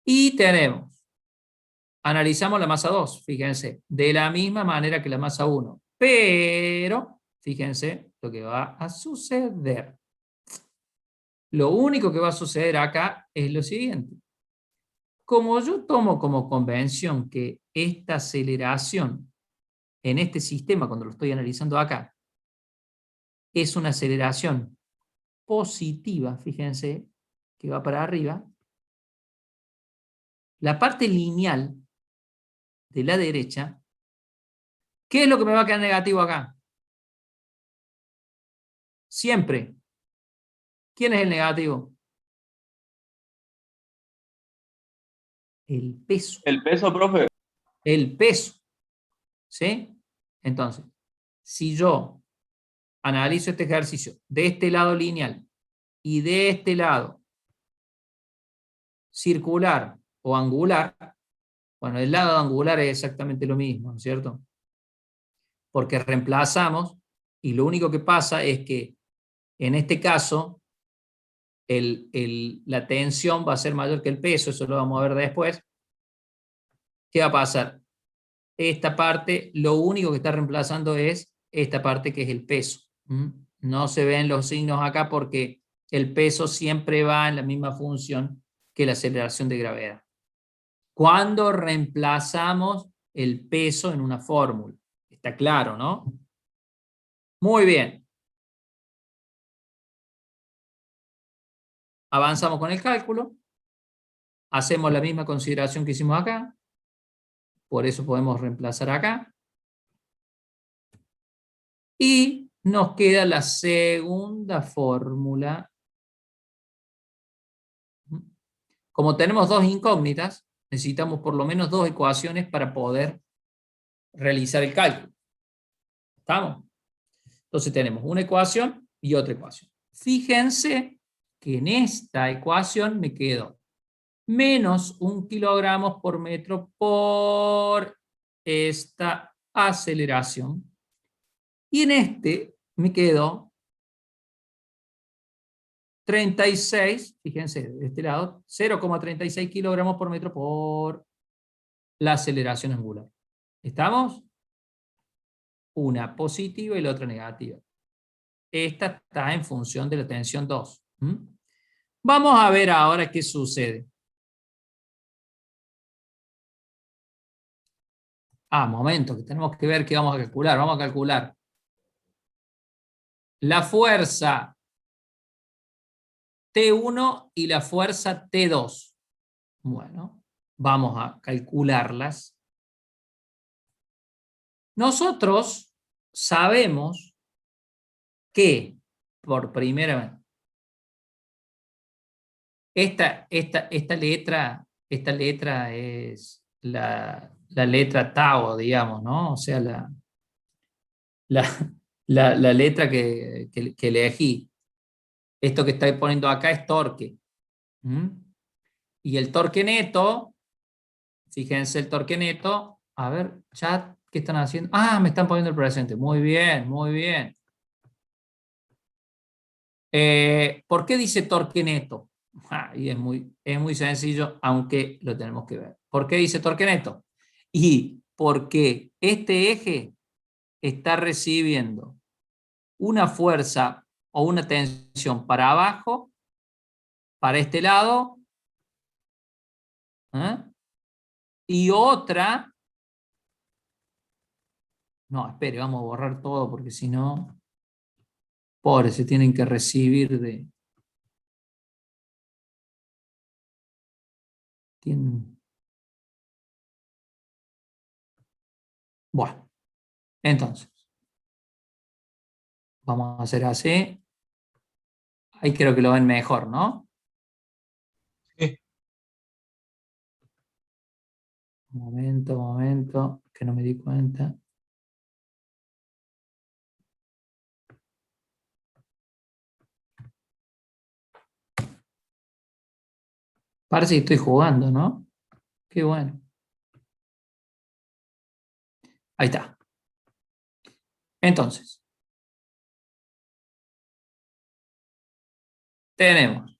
y tenemos, analizamos la masa 2, fíjense, de la misma manera que la masa 1, pero, fíjense lo que va a suceder. Lo único que va a suceder acá es lo siguiente. Como yo tomo como convención que esta aceleración en este sistema, cuando lo estoy analizando acá, es una aceleración positiva, fíjense, que va para arriba, la parte lineal de la derecha, ¿qué es lo que me va a quedar negativo acá? Siempre. ¿Quién es el negativo? El peso. ¿El peso, profe? El peso. ¿Sí? Entonces, si yo analizo este ejercicio de este lado lineal y de este lado circular o angular, bueno, el lado angular es exactamente lo mismo, ¿no es cierto? Porque reemplazamos y lo único que pasa es que en este caso la tensión va a ser mayor que el peso, eso lo vamos a ver después. ¿Qué va a pasar? Esta parte, lo único que está reemplazando es esta parte que es el peso. No se ven los signos acá porque el peso siempre va en la misma función que la aceleración de gravedad. Cuando reemplazamos el peso en una fórmula. Está claro, ¿no? Muy bien. Avanzamos con el cálculo. hacemos la misma consideración que hicimos acá, por eso podemos reemplazar acá, y nos queda la segunda fórmula. Como tenemos dos incógnitas, necesitamos por lo menos dos ecuaciones para poder realizar el cálculo. ¿Estamos? Entonces tenemos una ecuación y otra ecuación. Fíjense que en esta ecuación me quedó menos 1 kilogramos por metro por esta aceleración. Y en este me quedó 36, fíjense, de este lado, 0,36 kilogramos por metro por la aceleración angular. ¿Estamos? Una positiva y la otra negativa. Esta está en función de la tensión 2. Vamos a ver ahora qué sucede. Momento, que tenemos que ver qué vamos a calcular. Vamos a calcular la fuerza T1 y la fuerza T2. Bueno, vamos a calcularlas. Nosotros sabemos que, por primera vez, esta letra es la letra tau, digamos, ¿no? O sea, la letra que elegí. Esto que estoy poniendo acá es torque. Y el torque neto, fíjense el torque neto, a ver, chat, ¿qué están haciendo? Me están poniendo el presente. Muy bien, muy bien. ¿Por qué dice torque neto? Y es muy sencillo, aunque lo tenemos que ver. ¿Por qué dice torque neto? Y porque este eje está recibiendo una fuerza o una tensión para abajo, para este lado, y otra, no, espere, vamos a borrar todo porque si no, pobre, se tienen que recibir de... Bueno, entonces, vamos a hacer así. Ahí creo que lo ven mejor, ¿no? Sí. Momento, que no me di cuenta. Parece que estoy jugando, ¿no? Qué bueno. Ahí está. Entonces, tenemos.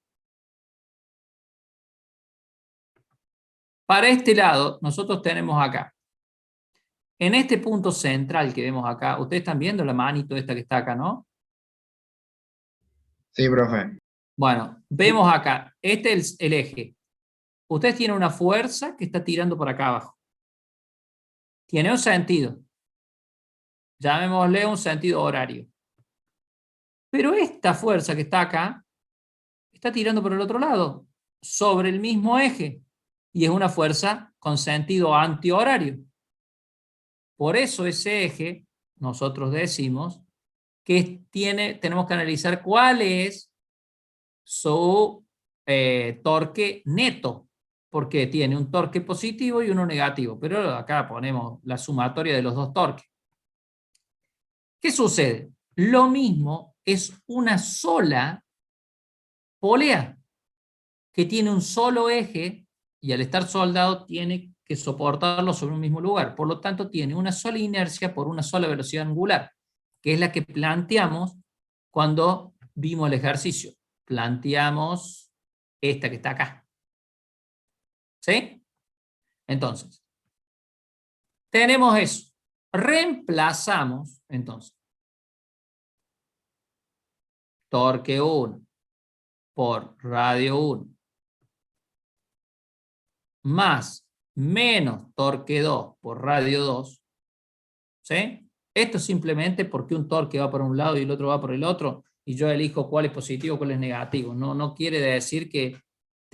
Para este lado, nosotros tenemos acá. En este punto central que vemos acá, ustedes están viendo la manito esta que está acá, ¿no? Sí, profe. Bueno, vemos acá, este es el eje. Ustedes tienen una fuerza que está tirando por acá abajo. Tiene un sentido. Llamémosle un sentido horario. Pero esta fuerza que está acá, está tirando por el otro lado, sobre el mismo eje. Y es una fuerza con sentido antihorario. Por eso ese eje, nosotros decimos, que tenemos que analizar cuál es su torque neto, porque tiene un torque positivo y uno negativo, pero acá ponemos la sumatoria de los dos torques. ¿Qué sucede? Lo mismo es una sola polea, que tiene un solo eje, y al estar soldado tiene que soportarlo sobre un mismo lugar. Por lo tanto, tiene una sola inercia por una sola velocidad angular, que es la que planteamos cuando vimos el ejercicio. Planteamos esta que está acá. ¿Sí? Entonces, tenemos eso. Reemplazamos, entonces, torque 1 por radio 1 más menos torque 2 por radio 2. ¿Sí? Esto es simplemente porque un torque va por un lado y el otro va por el otro, y yo elijo cuál es positivo, cuál es negativo. No quiere decir que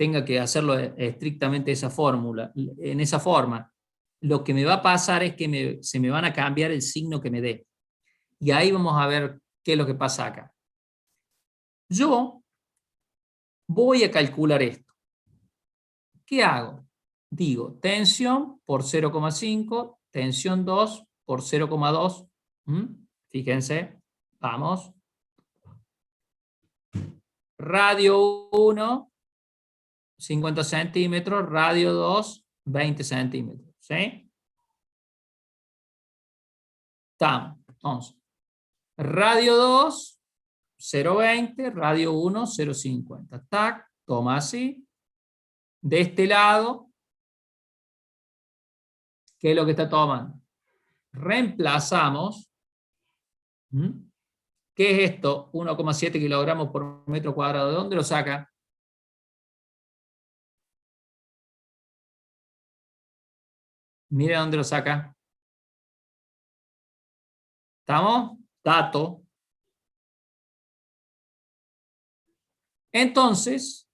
tenga que hacerlo estrictamente esa fórmula, en esa forma, lo que me va a pasar es que se me van a cambiar el signo que me dé. Y ahí vamos a ver qué es lo que pasa acá. Yo voy a calcular esto. ¿Qué hago? Digo, tensión por 0,5, tensión 2 por 0,2. Fíjense, vamos. Radio 1, 50 centímetros, radio 2, 20 centímetros. ¿Sí? Estamos. Entonces, radio 2, 0,20, radio 1, 0,50. Tac, toma así. De este lado, ¿qué es lo que está tomando? Reemplazamos. ¿Qué es esto? 1,7 kilogramos por metro cuadrado. ¿De dónde lo saca? Mire dónde lo saca. ¿Estamos? Dato. Entonces,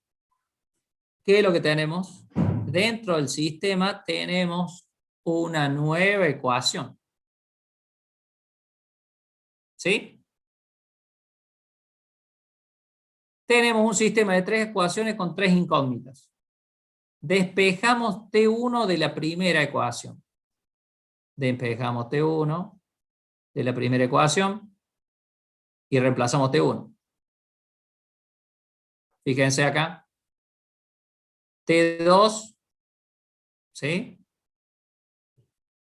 ¿qué es lo que tenemos? Dentro del sistema tenemos una nueva ecuación. ¿Sí? Tenemos un sistema de 3 ecuaciones con 3 incógnitas. Despejamos T1 de la primera ecuación. Despejamos T1 de la primera ecuación y reemplazamos T1. Fíjense acá. T2, ¿sí?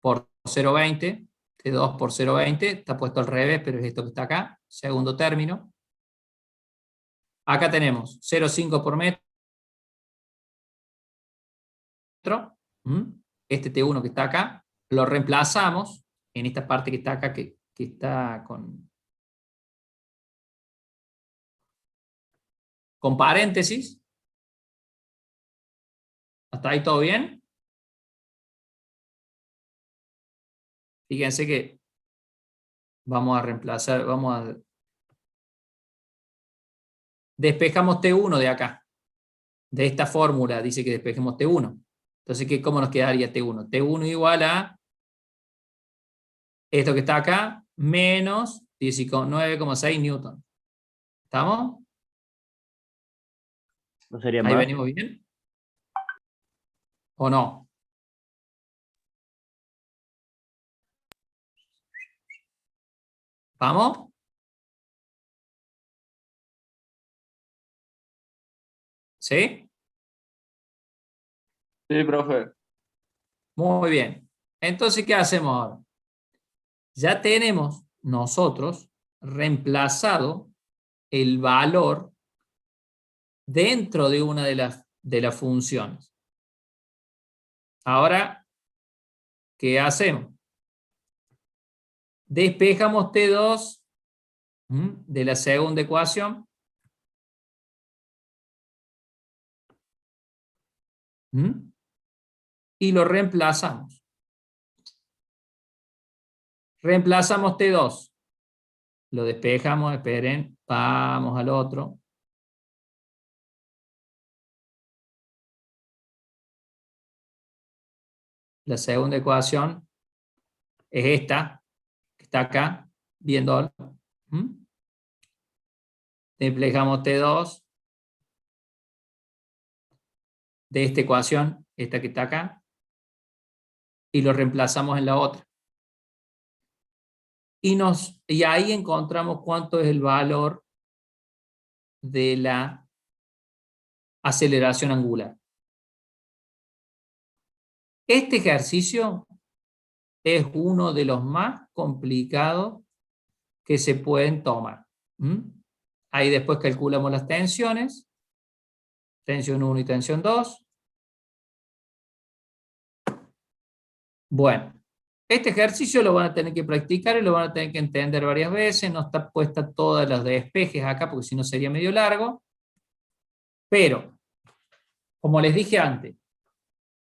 Por 0,20. T2 por 0,20. Está puesto al revés, pero es esto que está acá. Segundo término. Acá tenemos 0,5 por metro. Este T1 que está acá, lo reemplazamos en esta parte que está acá, que está con paréntesis. ¿Hasta ahí todo bien? Fíjense que vamos a reemplazar, despejamos T1 de acá. De esta fórmula dice que despejemos T1. Entonces, ¿cómo nos quedaría T1? T1 igual a esto que está acá, menos 19,6 newton. ¿Estamos? ¿No sería ¿Ahí más? venimos bien? ¿O no? ¿Vamos? ¿Sí? Sí, profe. Muy bien. Entonces, ¿qué hacemos ahora? Ya tenemos nosotros reemplazado el valor dentro de una de las funciones. Ahora, ¿qué hacemos? Despejamos T2 de la segunda ecuación. Y lo reemplazamos. Reemplazamos T2. Lo despejamos, esperen, vamos al otro. La segunda ecuación es esta, que está acá, viendo. Despejamos T2 de esta ecuación, esta que está acá, y lo reemplazamos en la otra. Y ahí encontramos cuánto es el valor de la aceleración angular. Este ejercicio es uno de los más complicados que se pueden tomar. Ahí después calculamos las tensiones, tensión 1 y tensión 2. Bueno, este ejercicio lo van a tener que practicar y lo van a tener que entender varias veces. No está puesta todas las despejes acá porque si no sería medio largo. Pero, como les dije antes,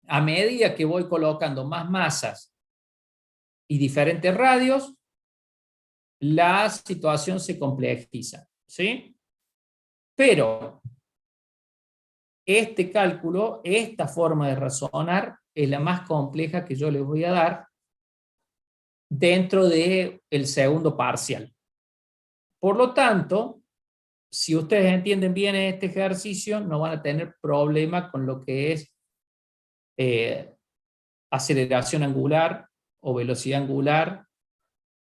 a medida que voy colocando más masas y diferentes radios, la situación se complejiza, ¿sí? Pero este cálculo, esta forma de razonar, es la más compleja que yo les voy a dar dentro del segundo parcial. Por lo tanto, si ustedes entienden bien este ejercicio, no van a tener problema con lo que es aceleración angular o velocidad angular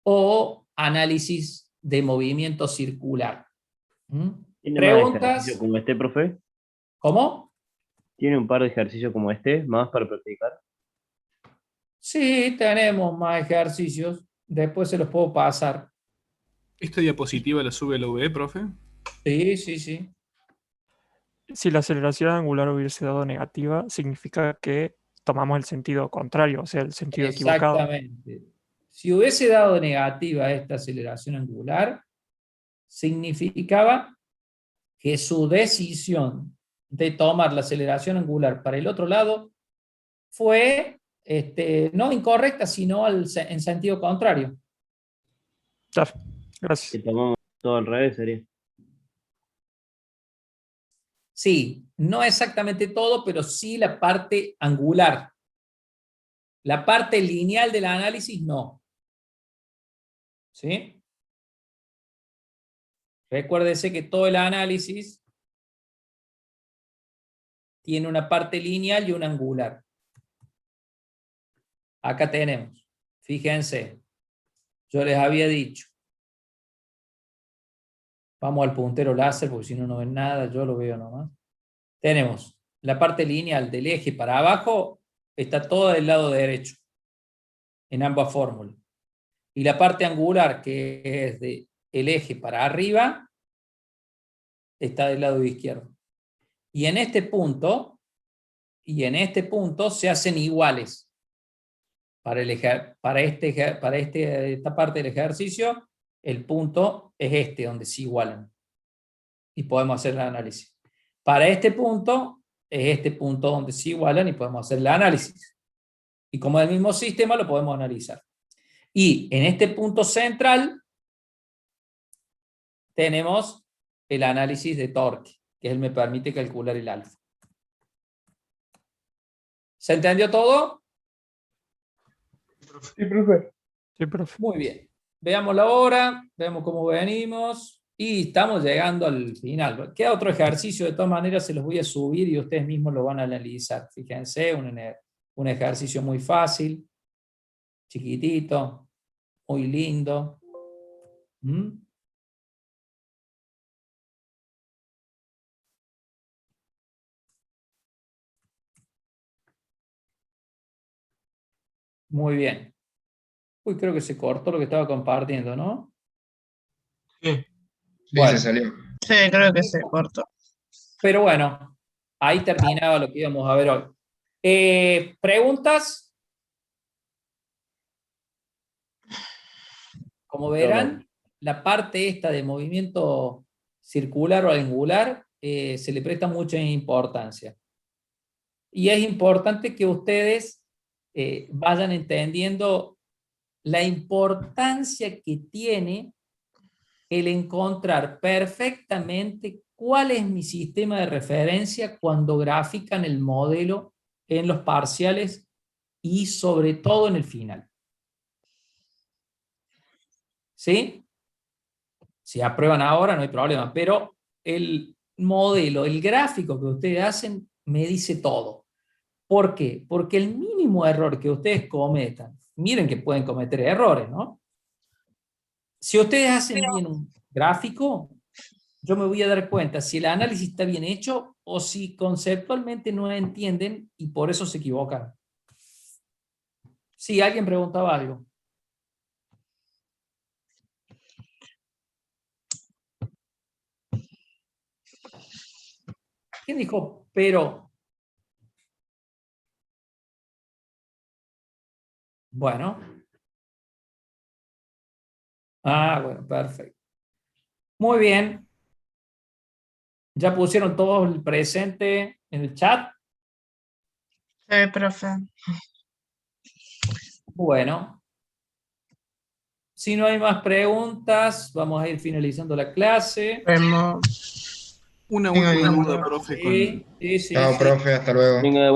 o análisis de movimiento circular. ¿Tiene más ejercicio ¿Preguntas? como este, profe? ¿Cómo? ¿Tiene un par de ejercicios como este, más para practicar? Sí, tenemos más ejercicios. Después se los puedo pasar. ¿Esta diapositiva la sube la UV, profe? Sí, sí, sí. Si la aceleración angular hubiese dado negativa, significa que tomamos el sentido contrario, o sea, el sentido equivocado. Exactamente. Si hubiese dado negativa esta aceleración angular, significaba que su decisión de tomar la aceleración angular para el otro lado fue no incorrecta, sino en sentido contrario. Ya, gracias. Si tomamos todo al revés, sería. Sí, no exactamente todo, pero sí la parte angular. La parte lineal del análisis, no. ¿Sí? Recuérdese que todo el análisis tiene una parte lineal y una angular. Acá tenemos, fíjense, yo les había dicho, vamos al puntero láser porque si no, no ven nada, yo lo veo nomás. Tenemos la parte lineal del eje para abajo, está toda del lado derecho, en ambas fórmulas. Y la parte angular, que es del eje para arriba, está del lado izquierdo. Y en este punto se hacen iguales. Para esta parte del ejercicio, el punto es este, donde se igualan. Y podemos hacer el análisis. Para este punto, es este punto donde se igualan y podemos hacer el análisis. Y como es el mismo sistema, lo podemos analizar. Y en este punto central, tenemos el análisis de torque, que él me permite calcular el alfa. ¿Se entendió todo? Sí, profe. Sí, profe. Muy bien. Veamos la hora, veamos cómo venimos y estamos llegando al final. Queda otro ejercicio, de todas maneras se los voy a subir y ustedes mismos lo van a analizar. Fíjense, un ejercicio muy fácil, chiquitito, muy lindo. Muy bien. Uy, creo que se cortó lo que estaba compartiendo, ¿no? Sí. Bueno. Sí, se salió. Sí, creo que se cortó. Pero bueno, ahí terminaba lo que íbamos a ver hoy. ¿Preguntas? Como verán, la parte esta de movimiento circular o angular se le presta mucha importancia. Y es importante que ustedes vayan entendiendo la importancia que tiene el encontrar perfectamente cuál es mi sistema de referencia cuando grafican el modelo en los parciales y sobre todo en el final. ¿Sí? Si aprueban ahora no hay problema, pero el modelo, el gráfico que ustedes hacen me dice todo. ¿Por qué? Porque el mínimo error que ustedes cometan, miren que pueden cometer errores, ¿no? Si ustedes hacen bien un gráfico, yo me voy a dar cuenta si el análisis está bien hecho o si conceptualmente no entienden y por eso se equivocan. Sí, alguien preguntaba algo. ¿Quién dijo pero? Bueno. Bueno, perfecto. Muy bien. ¿Ya pusieron todos el presente en el chat? Sí, profe. Bueno. Si no hay más preguntas, vamos a ir finalizando la clase. Vemos. Una Venga, última bien. duda, profe, Sí, sí, Chao, sí. profe, hasta luego. Venga,